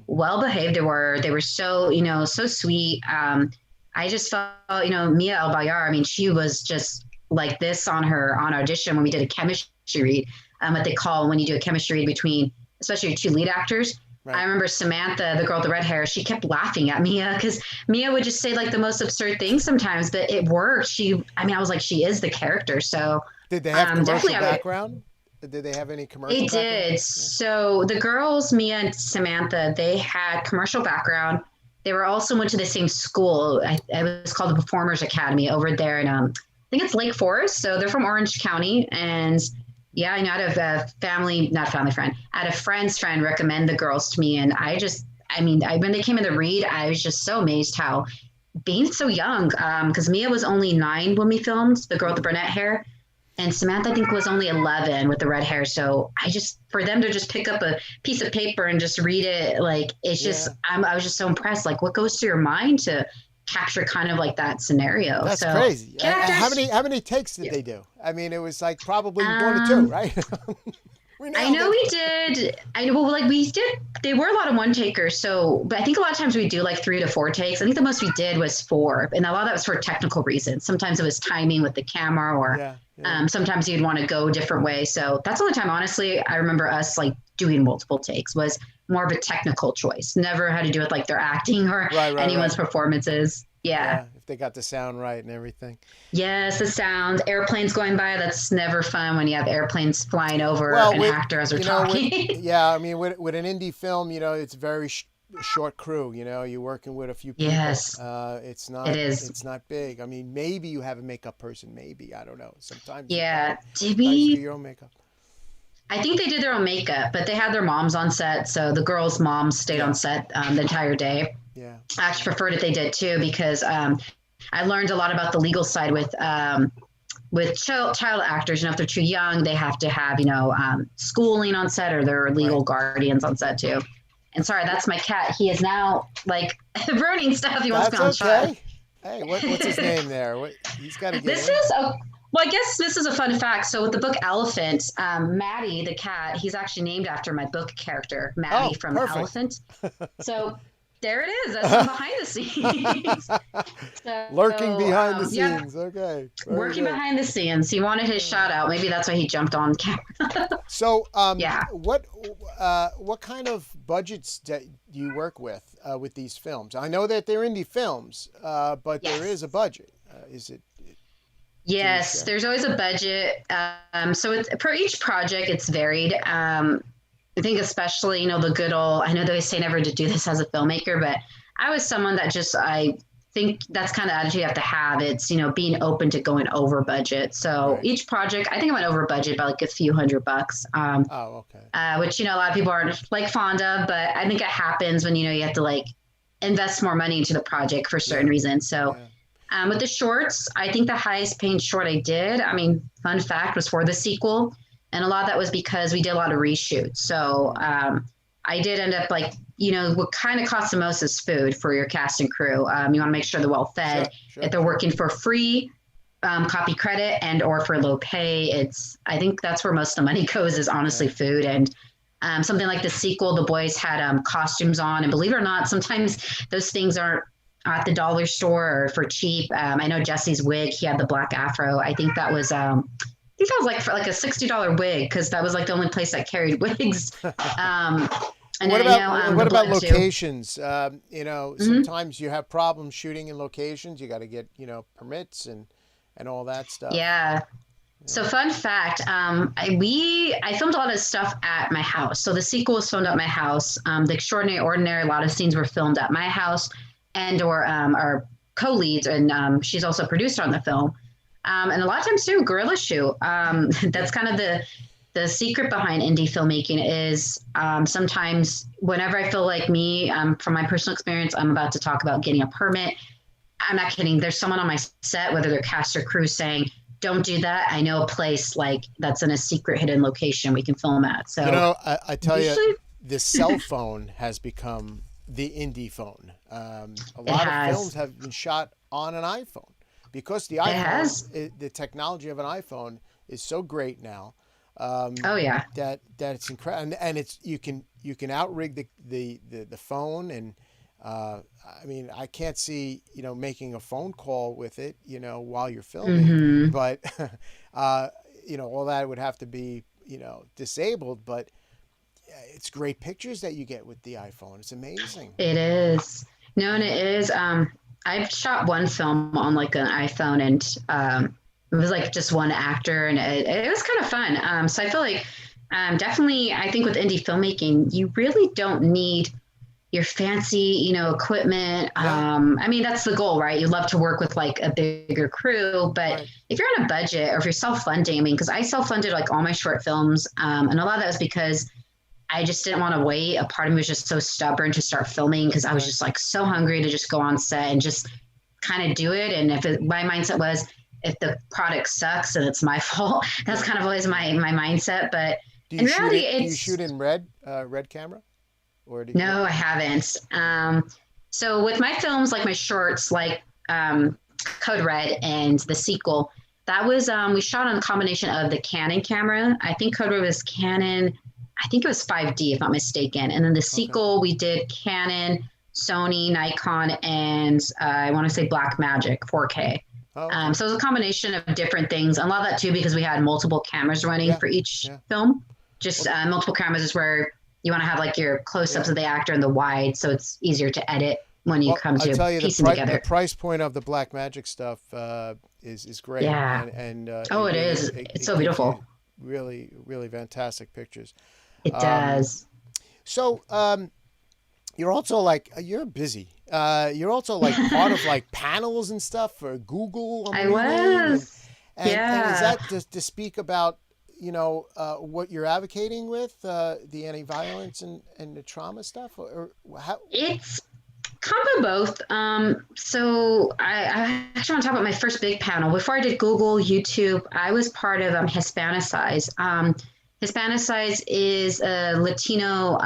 S2: well behaved they were. They were so, so sweet. I just felt, Mia El Bayar, I mean, she was just like this on audition when we did a chemistry read, what they call when you do a chemistry read between, especially your two lead actors. Right. I remember Samantha, the girl with the red hair, she kept laughing at Mia because Mia would just say like the most absurd things sometimes, but it worked. I was like, she is the character. So
S1: did they have commercial background? Did they have any commercial background?
S2: It did. So the girls, Mia and Samantha, they had commercial background. They were also went to the same school. It was called the Performers Academy over there in, I think it's Lake Forest. So they're from Orange County. And yeah, I had I had a friend's friend recommend the girls to me. And when they came in the read, I was just so amazed how being so young, because Mia was only 9 when we filmed, the girl with the brunette hair. And Samantha, I think, was only 11 with the red hair. So for them to just pick up a piece of paper and just read it, like, it's just, I was just so impressed. Like, what goes through your mind to capture kind of like that scenario?
S1: That's crazy. How many takes did they do? I mean, it was like probably 1 or 2, right?
S2: I know we did. They were a lot of one takers. But I think a lot of times we do like 3 to 4 takes. I think the most we did was 4. And a lot of that was for technical reasons. Sometimes it was timing with the camera or sometimes you'd want to go a different way. So that's the only time, honestly, I remember us like doing multiple takes was more of a technical choice. Never had to do with like their acting or anyone's performances. Yeah.
S1: If they got the sound right and everything.
S2: Yes, the sound. Airplanes going by. That's never fun when you have airplanes flying over an actor as they're talking.
S1: With an indie film, it's very short crew. You're working with a few people.
S2: Yes.
S1: It's not big. I mean, maybe you have a makeup person. Maybe. I don't know. Sometimes.
S2: Yeah.
S1: Did we do your own makeup?
S2: I think they did their own makeup, but they had their moms on set. So the girls' moms stayed on set the entire day. Yeah. I actually preferred if they did too, because I learned a lot about the legal side with child actors. If they're too young, they have to have, schooling on set or their legal guardians on set too. And sorry, that's my cat. He is now like ruining stuff. He wants to be on shot.
S1: Hey, what's his name there? He's got to get
S2: Well, I guess this is a fun fact. So with the book Elephant, Maddie, the cat, he's actually named after my book character, Maddie from Elephant. So there it is. That's behind the scenes.
S1: Lurking behind the scenes. Okay.
S2: Working behind the scenes. He wanted his shout out. Maybe that's why he jumped on camera.
S1: So, what kind of budgets do you work with these films? I know that they're indie films, but there is a budget. Is it?
S2: Yes, there's always a budget. So for each project, it's varied. I think especially, the good old, I know they always say never to do this as a filmmaker, but I was someone that I think that's kind of the attitude you have to have. It's, being open to going over budget. So each project, I think I went over budget by like a few $100. Which, a lot of people aren't like fond of, but I think it happens when, you have to like invest more money into the project for certain reasons. So with the shorts, I think the highest paying short I did, fun fact, was for the sequel. And a lot of that was because we did a lot of reshoots. So I did end up what kind of costs the most is food for your cast and crew. You want to make sure they're well fed. If they're working for free, copy credit and or for low pay. I think that's where most of the money goes, is honestly food. And something like the sequel, the boys had costumes on, and believe it or not, sometimes those things aren't at the dollar store or for cheap. I know Jesse's wig, he had the black afro. I think that was like for like a $60 wig, because that was like the only place that carried wigs. And
S1: what about locations?
S2: Mm-hmm.
S1: Sometimes you have problems shooting in locations. You got to get, permits and all that stuff.
S2: Yeah. So fun fact, I filmed a lot of stuff at my house. So the sequel was filmed at my house. The Extraordinary Ordinary, a lot of scenes were filmed at my house, and or our co-leads, and she's also a producer on the film. And a lot of times too, guerrilla shoot. That's kind of the secret behind indie filmmaking is sometimes whenever I feel like from my personal experience, I'm about to talk about getting a permit. I'm not kidding. There's someone on my set, whether they're cast or crew, saying, don't do that. I know a place like that's in a secret hidden location we can film at. So
S1: I tell you, the cell phone has become the indie phone. A lot of films have been shot on an iPhone because the iPhone, the technology of an iPhone is so great now. That it's incredible, and it's you can outrig the phone, and I mean, I can't see making a phone call with it while you're filming, but all that would have to be disabled, but it's great pictures that you get with the iPhone. It's amazing.
S2: It is. No, and it is. I've shot one film on like an iPhone, and it was like just one actor, and it was kind of fun. So I feel like definitely, I think with indie filmmaking, you really don't need your fancy, equipment. I mean, that's the goal, right? You love to work with like a bigger crew, but if you're on a budget or if you're self-funding, I mean, because I self-funded like all my short films, and a lot of that was because I just didn't want to wait. A part of me was just so stubborn to start filming because I was just like so hungry to just go on set and just kind of do it. And my mindset was, if the product sucks, then it's my fault. That's kind of always my mindset. But in reality,
S1: do you shoot in red camera?
S2: No, I haven't. So with my films, like my shorts, like Code Red and the sequel, that was we shot on a combination of the Canon camera. I think Code Red was Canon. I think it was 5D, if not mistaken. And then the sequel, we did Canon, Sony, Nikon, and I want to say Blackmagic 4K. So it was a combination of different things. And a lot of that too, because we had multiple cameras running for each film. Just multiple cameras is where you want to have like your close-ups of the actor and the wide, so it's easier to edit when you come to piecing together.
S1: The price point of the Blackmagic stuff is great.
S2: Yeah.
S1: And
S2: it is. It's so beautiful.
S1: Really, really fantastic pictures.
S2: It does.
S1: So you're also like, you're busy. You're also like part of like panels and stuff for Google.
S2: I was.
S1: And is that to speak about, what you're advocating with, the anti-violence and the trauma stuff, or how? It's
S2: kind of both. So I actually want to talk about my first big panel. Before I did Google, YouTube, I was part of Hispanicize. Hispanicize is a Latino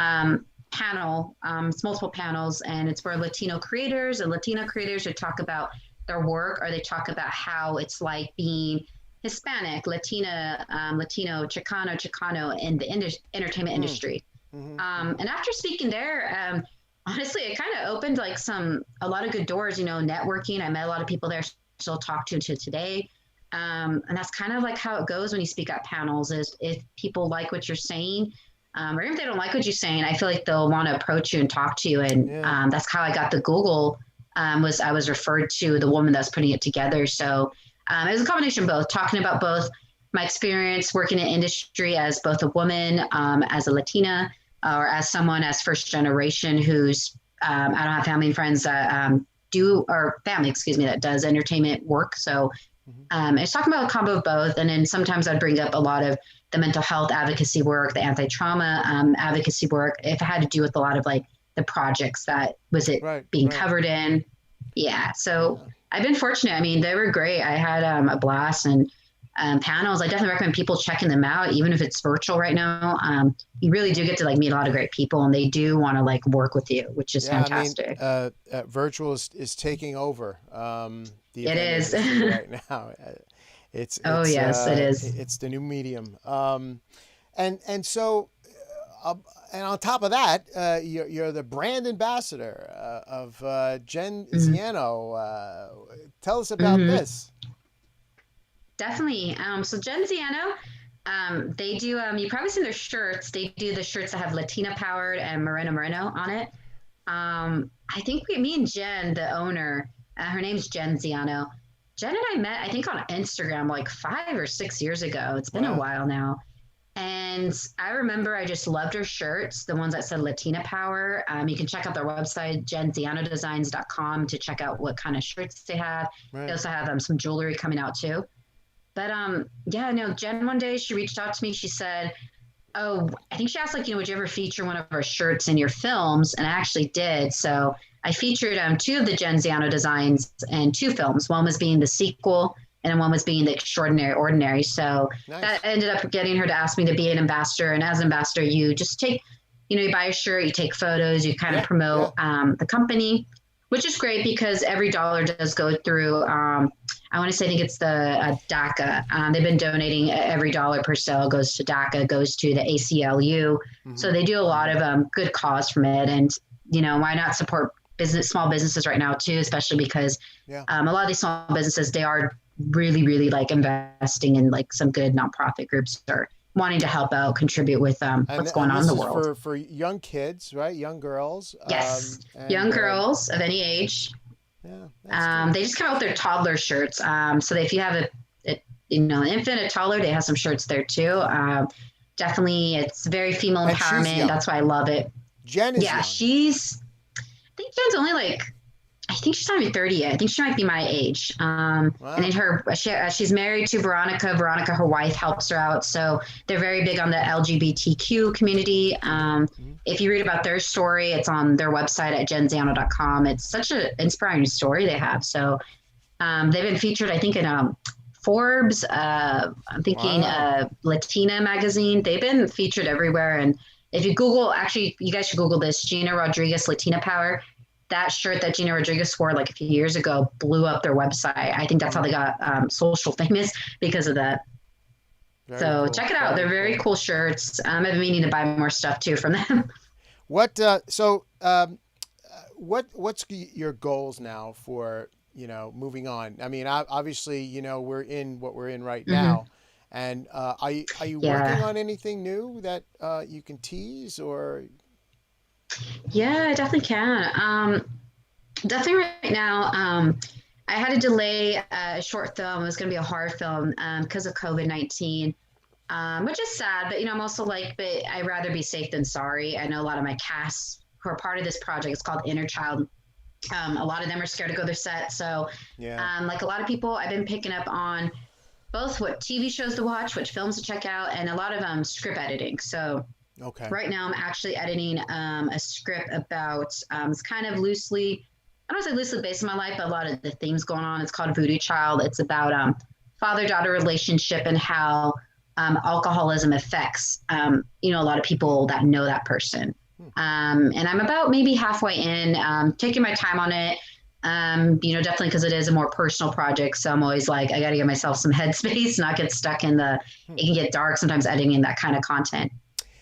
S2: panel. It's multiple panels, and it's for Latino creators and Latina creators who talk about their work, or they talk about how it's like being Hispanic, Latina, Latino, Chicano in the entertainment industry. And after speaking there, honestly, it kind of opened like a lot of good doors, networking. I met a lot of people there, still talk to today. And that's kind of like how it goes when you speak at panels, is if people like what you're saying, or even if they don't like what you're saying, I feel like they'll want to approach you and talk to you. And that's how I got the Google, I was referred to the woman that's putting it together. So it was a combination of both, talking about both my experience working in industry as both a woman, as a Latina, or as someone as first generation who's, I don't have family and friends that that does entertainment work. So it's talking about a combo of both. And then sometimes I'd bring up a lot of the mental health advocacy work, the anti-trauma advocacy work, if it had to do with a lot of like the projects that being covered in. Yeah. So I've been fortunate. I mean, they were great. I had a blast, and panels. I definitely recommend people checking them out, even if it's virtual right now. You really do get to like meet a lot of great people, and they do want to like work with you, which is fantastic.
S1: I mean, virtual is taking over the
S2: It
S1: event
S2: is.
S1: industry right now.
S2: Oh, yes, it is.
S1: It's the new medium. And so, and on top of that, you're the brand ambassador of Jenziano. Tell us about this.
S2: Definitely. So Jenziano, they do, you've probably seen their shirts. They do the shirts that have Latina powered and Moreno on it. I think me and Jen, the owner, her name's Jenziano. Jen and I met, I think, on Instagram like 5 or 6 years ago. It's been a while now. And I remember I just loved her shirts, the ones that said Latina Power. You can check out their website, jenzianodesigns.com, to check out what kind of shirts they have. Right. They also have some jewelry coming out too. But Jen, one day she reached out to me. She said, oh, I think she asked, like, would you ever feature one of our shirts in your films? And I actually did. So I featured 2 of the Jenziano designs in 2 films. One was being the sequel, and one was being the Extraordinary Ordinary. So that ended up getting her to ask me to be an ambassador. And as an ambassador, you just take, you buy a shirt, you take photos, you kind of promote the company, which is great because every dollar does go through, I want to say, I think it's the DACA. They've been donating every dollar per sale goes to DACA, goes to the ACLU. Mm-hmm. So they do a lot of good cause from it. And, why not support small businesses right now too, especially because a lot of these small businesses, they are really, really like investing in like some good nonprofit groups or wanting to help out, contribute with what's going on in the world.
S1: For young kids, right? Young girls.
S2: Yes. Young girls of any age. Yeah. They just come out with their toddler shirts. So if you have an infant, a toddler, they have some shirts there too. Definitely, it's very female empowerment. That's why I love it.
S1: Jen is young.
S2: I think Jen's only like, I think she's not even 30 yet. I think she might be my age. And then she's married to Veronica. Veronica, her wife, helps her out. So they're very big on the LGBTQ community. If you read about their story, it's on their website at jenziano.com. It's such an inspiring story they have. So they've been featured, I think, in Forbes. I'm thinking Latina magazine. They've been featured everywhere. And if you Google, actually, you guys should Google this, Gina Rodriguez Latina Power. That shirt that Gina Rodriguez wore like a few years ago blew up their website. I think that's how they got social famous, because of that. Very cool. Check it out. They're very cool shirts. I've been meaning to buy more stuff too from them.
S1: What's your goals now for, moving on? I mean, obviously, we're in what we're in right now. And are you working on anything new that you can tease or?
S2: Yeah, I definitely can. Definitely right now, I had to delay a short film. It was going to be a horror film because of COVID-19, which is sad. But, I'm also like, but I'd rather be safe than sorry. I know a lot of my cast who are part of this project. It's called Inner Child. A lot of them are scared to go to their set. So like a lot of people, I've been picking up on both what TV shows to watch, which films to check out, and a lot of script editing. So right now I'm actually editing a script about, it's kind of loosely, I don't want to say loosely based on my life, but a lot of the themes going on. It's called Voodoo Child. It's about father-daughter relationship and how alcoholism affects, a lot of people that know that person. And I'm about maybe halfway in, taking my time on it. Definitely because it is a more personal project. So I'm always like, I got to give myself some headspace, not get stuck in it can get dark sometimes editing that kind of content.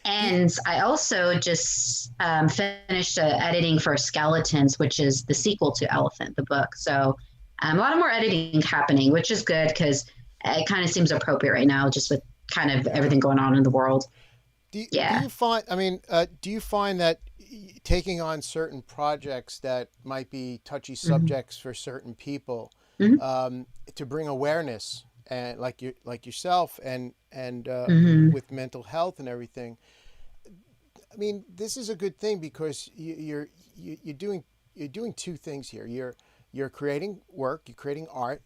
S2: And I also just finished editing for Skeletons, which is the sequel to Elephant, the book. So a lot of more editing happening, which is good because it kind of seems appropriate right now, just with kind of everything going on in the world.
S1: Do you find that taking on certain projects that might be touchy subjects for certain people to bring awareness, and like yourself and with mental health and everything, I mean, this is a good thing because you're doing two things here. You're creating work, you're creating art,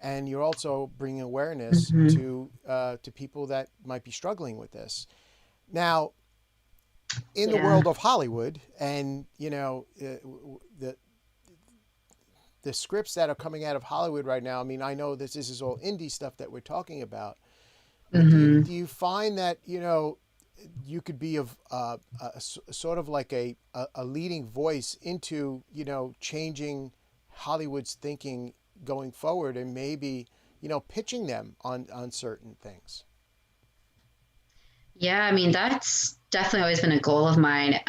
S1: and you're also bringing awareness to people that might be struggling with this. Now, in the world of Hollywood, and the the scripts that are coming out of Hollywood right now. I mean, I know this is all indie stuff that we're talking about. But do you find that, you know, you could be sort of like a leading voice into, you know, changing Hollywood's thinking going forward, and maybe, you know, pitching them on certain things?
S2: Yeah, I mean, that's definitely always been a goal of mine.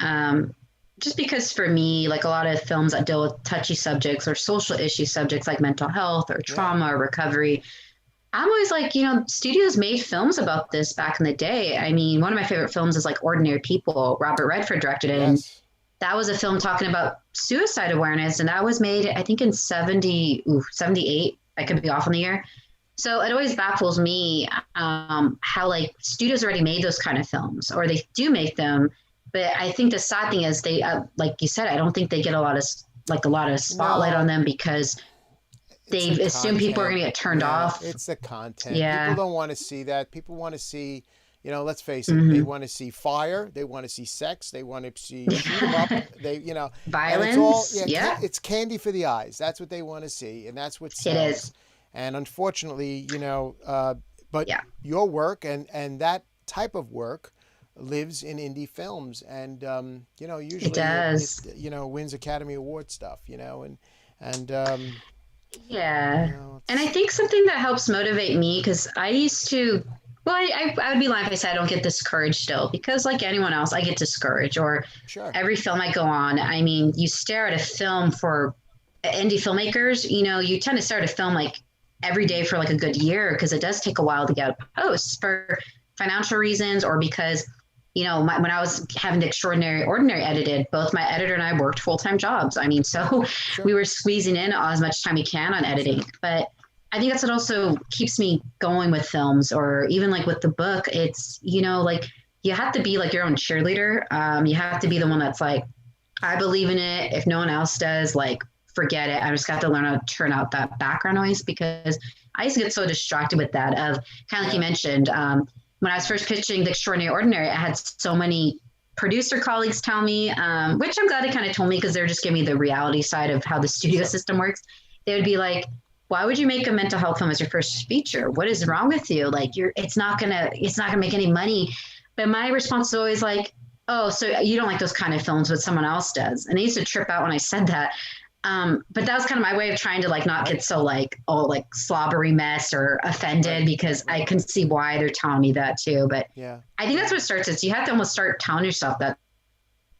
S2: Just because for me, like a lot of films that deal with touchy subjects or social issue subjects like mental health or trauma or recovery, I'm always like, you know, studios made films about this back in the day. I mean, one of my favorite films is like Ordinary People. Robert Redford directed it. And that was a film talking about suicide awareness. And that was made, I think, in 78. I could be off on the year. So it always baffles me how like studios already made those kind of films, or they do make them. But I think the sad thing is they, like you said, I don't think they get a lot of spotlight on them because they assume people are going to get turned off.
S1: It's the content.
S2: Yeah.
S1: People don't want to see that. People want to see, you know, let's face it, they want to see fire. They want to see sex. They want to see shoot 'em up. They, you know,
S2: violence.
S1: It's candy for the eyes. That's what they want to see, and that's what sells.
S2: It is.
S1: And unfortunately, you know, but your work and that type of work lives in indie films, and you know, usually
S2: it does.
S1: you know, wins Academy Award stuff, you know, and
S2: yeah.
S1: you know,
S2: and I think something that helps motivate me, because I used to, well, I would be lying if I said I don't get discouraged still, because like anyone else, I get discouraged. Or every film I go on, I mean, you stare at a film for indie filmmakers, you know, you tend to start a film like every day for like a good year, because it does take a while to get a post for financial reasons, or because, you know, when I was having the Extraordinary Ordinary edited, both my editor and I worked full-time jobs. I mean, so we were squeezing in as much time we can on editing. But I think that's what also keeps me going with films, or even like with the book. It's, you know, like you have to be like your own cheerleader. You have to be the one that's like, I believe in it. If no one else does, like, forget it. I just got to learn how to turn out that background noise, because I used to get so distracted with that, of kind of like you mentioned, when I was first pitching The Extraordinary Ordinary, I had so many producer colleagues tell me, which I'm glad they kind of told me, because they're just giving me the reality side of how the studio system works. They would be like, why would you make a mental health film as your first feature? What is wrong with you? Like, it's not gonna make any money. But my response is always like, oh, so you don't like those kind of films, but someone else does. And they used to trip out when I said that. But that was kind of my way of trying to like not get so like, oh, like slobbery mess or offended, because I can see why they're telling me that too. But I think that's what starts is you have to almost start telling yourself that,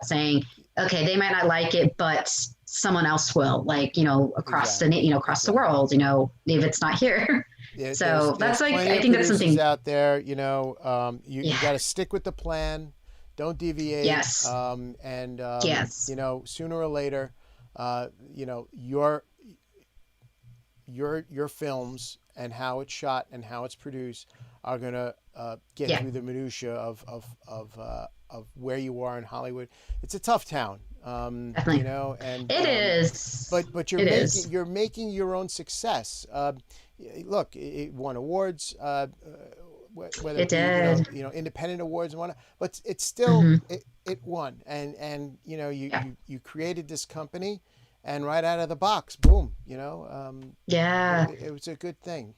S2: saying, okay, they might not like it, but someone else will, like, you know, across across the world, you know, if it's not here. So that's like, I think that's something
S1: out there, you know, you got to stick with the plan. Don't deviate.
S2: Yes.
S1: You know, sooner or later, you know, your films and how it's shot and how it's produced are gonna get through the minutia of where you are in Hollywood. It's a tough town, you know, and
S2: it is.
S1: But you're making your own success. Look, it won awards. Whether
S2: it did,
S1: you know, independent awards and whatnot, but it's still it won, and you know, you created this company, and right out of the box, boom, you know, it was a good thing.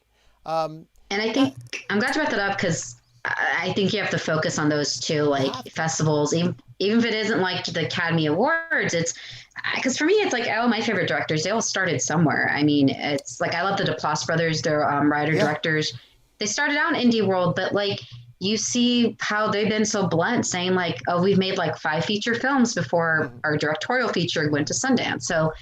S2: And I think I'm glad you brought that up, because I think you have to focus on those too, like festivals, even if it isn't like the Academy Awards. It's because for me, it's like all my favorite directors, they all started somewhere. I mean, it's like I love the Duplass brothers, they're writer directors. They started out in indie world, but like you see how they've been so blunt, saying like, oh, we've made like 5 feature films before our directorial feature went to Sundance. So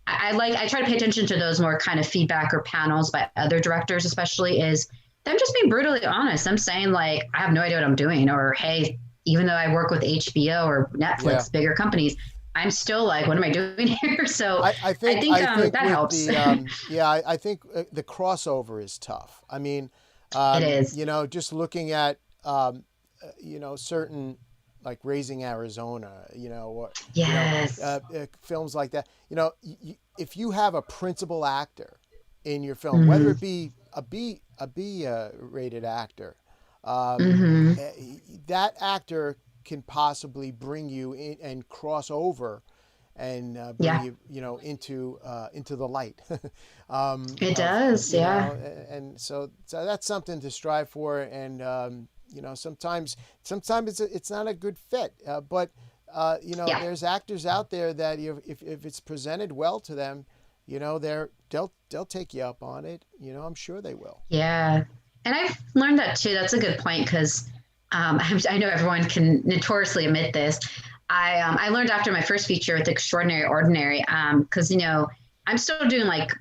S2: I try to pay attention to those more kind of feedback or panels by other directors, especially, is them just being brutally honest. I'm saying like, I have no idea what I'm doing, or, hey, even though I work with HBO or Netflix, bigger companies, I'm still like, what am I doing here? So I think that helps.
S1: I think the crossover is tough. I mean,
S2: it is.
S1: You know, just looking at, you know, certain like Raising Arizona, you know, or films like that. You know, if you have a principal actor in your film, whether it be a B rated actor, that actor can possibly bring you in and cross over and bring you, into the light.
S2: It does, yeah.
S1: And so that's something to strive for. And sometimes it's not a good fit, but there's actors out there that if it's presented well to them, they'll take you up on it. I'm sure they will.
S2: Yeah, and I've learned that too. That's a good point because I know everyone can notoriously admit this. I learned after my first feature with Extraordinary Ordinary, because I'm still doing like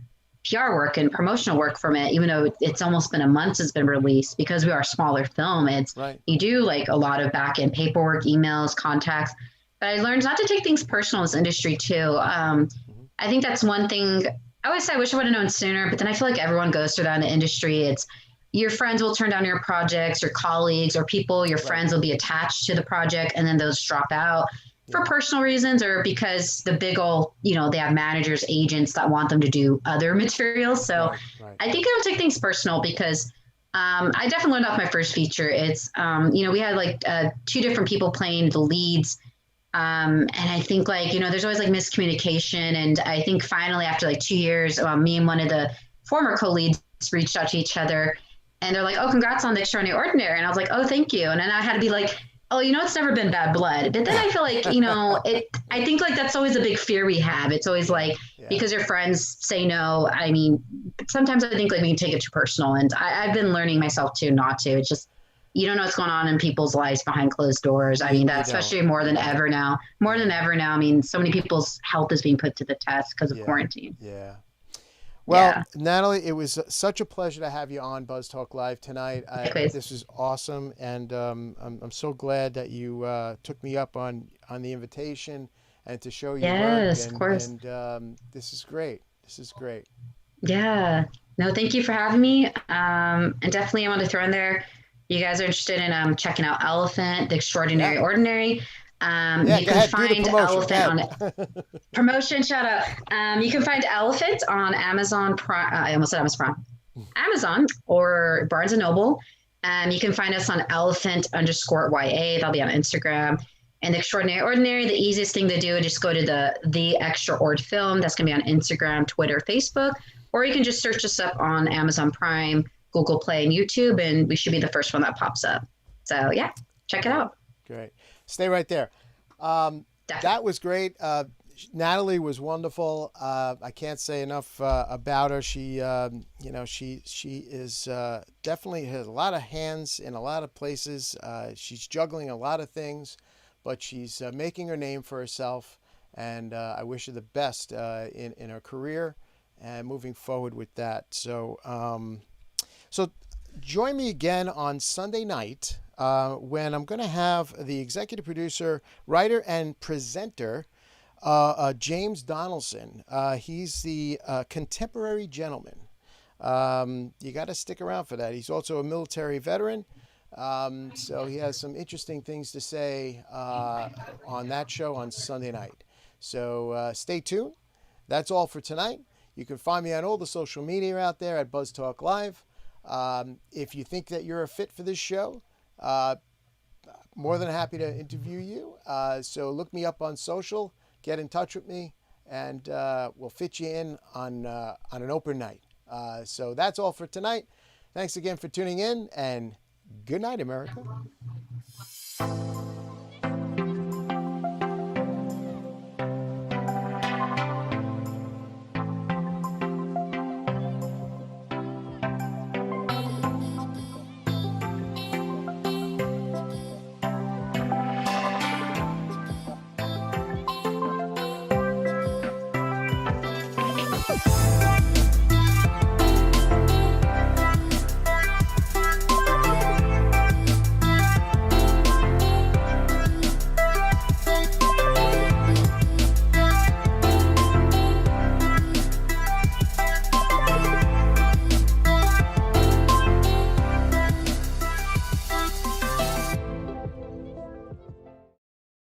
S2: PR work and promotional work from it, even though it's almost been a month since it's been released. Because we are a smaller film, you do like a lot of back end paperwork, emails, contacts. But I learned not to take things personal in this industry too. I think that's one thing. I always say I wish I would have known sooner, but then I feel like everyone goes through that in the industry. It's your friends will turn down your projects, your colleagues or people, your friends will be attached to the project and then those drop out for personal reasons or because the big old, they have managers, agents that want them to do other materials. So I think I don't take things personal because I definitely learned off my first feature. It's, we had like 2 different people playing the leads. And I think there's always like miscommunication. And I think finally after like 2 years, me and one of the former co-leads reached out to each other and they're like, oh, congrats on the Extraordinary Ordinary. And I was like, oh, thank you. And then I had to be like, oh, it's never been bad blood. But then I feel like, I think like that's always a big fear we have. It's always like, because your friends say no. I mean, sometimes I think like we can take it too personal. And I've been learning myself too, not to. It's just, you don't know what's going on in people's lives behind closed doors. I mean, that's especially more than ever now. I mean, so many people's health is being put to the test because of quarantine.
S1: Yeah. Well, Natalie, it was such a pleasure to have you on Buzz Talk Live tonight. This was awesome, and I'm so glad that you took me up on the invitation and to show your work.
S2: Yes, of course.
S1: And this is great. This is great.
S2: Yeah. No, thank you for having me. And definitely I want to throw in there, you guys are interested in checking out Elephant, the Extraordinary Ordinary. You can find Elephant on promotion. Shout out. You can find Elephant on Amazon Prime. I almost said Amazon Prime. Amazon or Barnes and Noble. You can find us on elephant_YA. That'll be on Instagram. And the Extraordinary Ordinary. The easiest thing to do is just go to the Extra Ord Film. That's gonna be on Instagram, Twitter, Facebook, or you can just search us up on Amazon Prime, Google Play, and YouTube, and we should be the first one that pops up. So yeah, check it out.
S1: Great. Stay right there. That was great. Natalie was wonderful. I can't say enough about her. She is definitely has a lot of hands in a lot of places. She's juggling a lot of things, but she's making her name for herself. And I wish her the best in her career and moving forward with that. So, so join me again on Sunday night. When I'm going to have the executive producer, writer, and presenter, James Donaldson. He's the contemporary gentleman. You got to stick around for that. He's also a military veteran. So he has some interesting things to say on that show on Sunday night. So stay tuned. That's all for tonight. You can find me on all the social media out there at Buzz Talk Live. If you think that you're a fit for this show, more than happy to interview you. So look me up on social, get in touch with me, and we'll fit you in on an open night. So that's all for tonight. Thanks again for tuning in, and good night, America.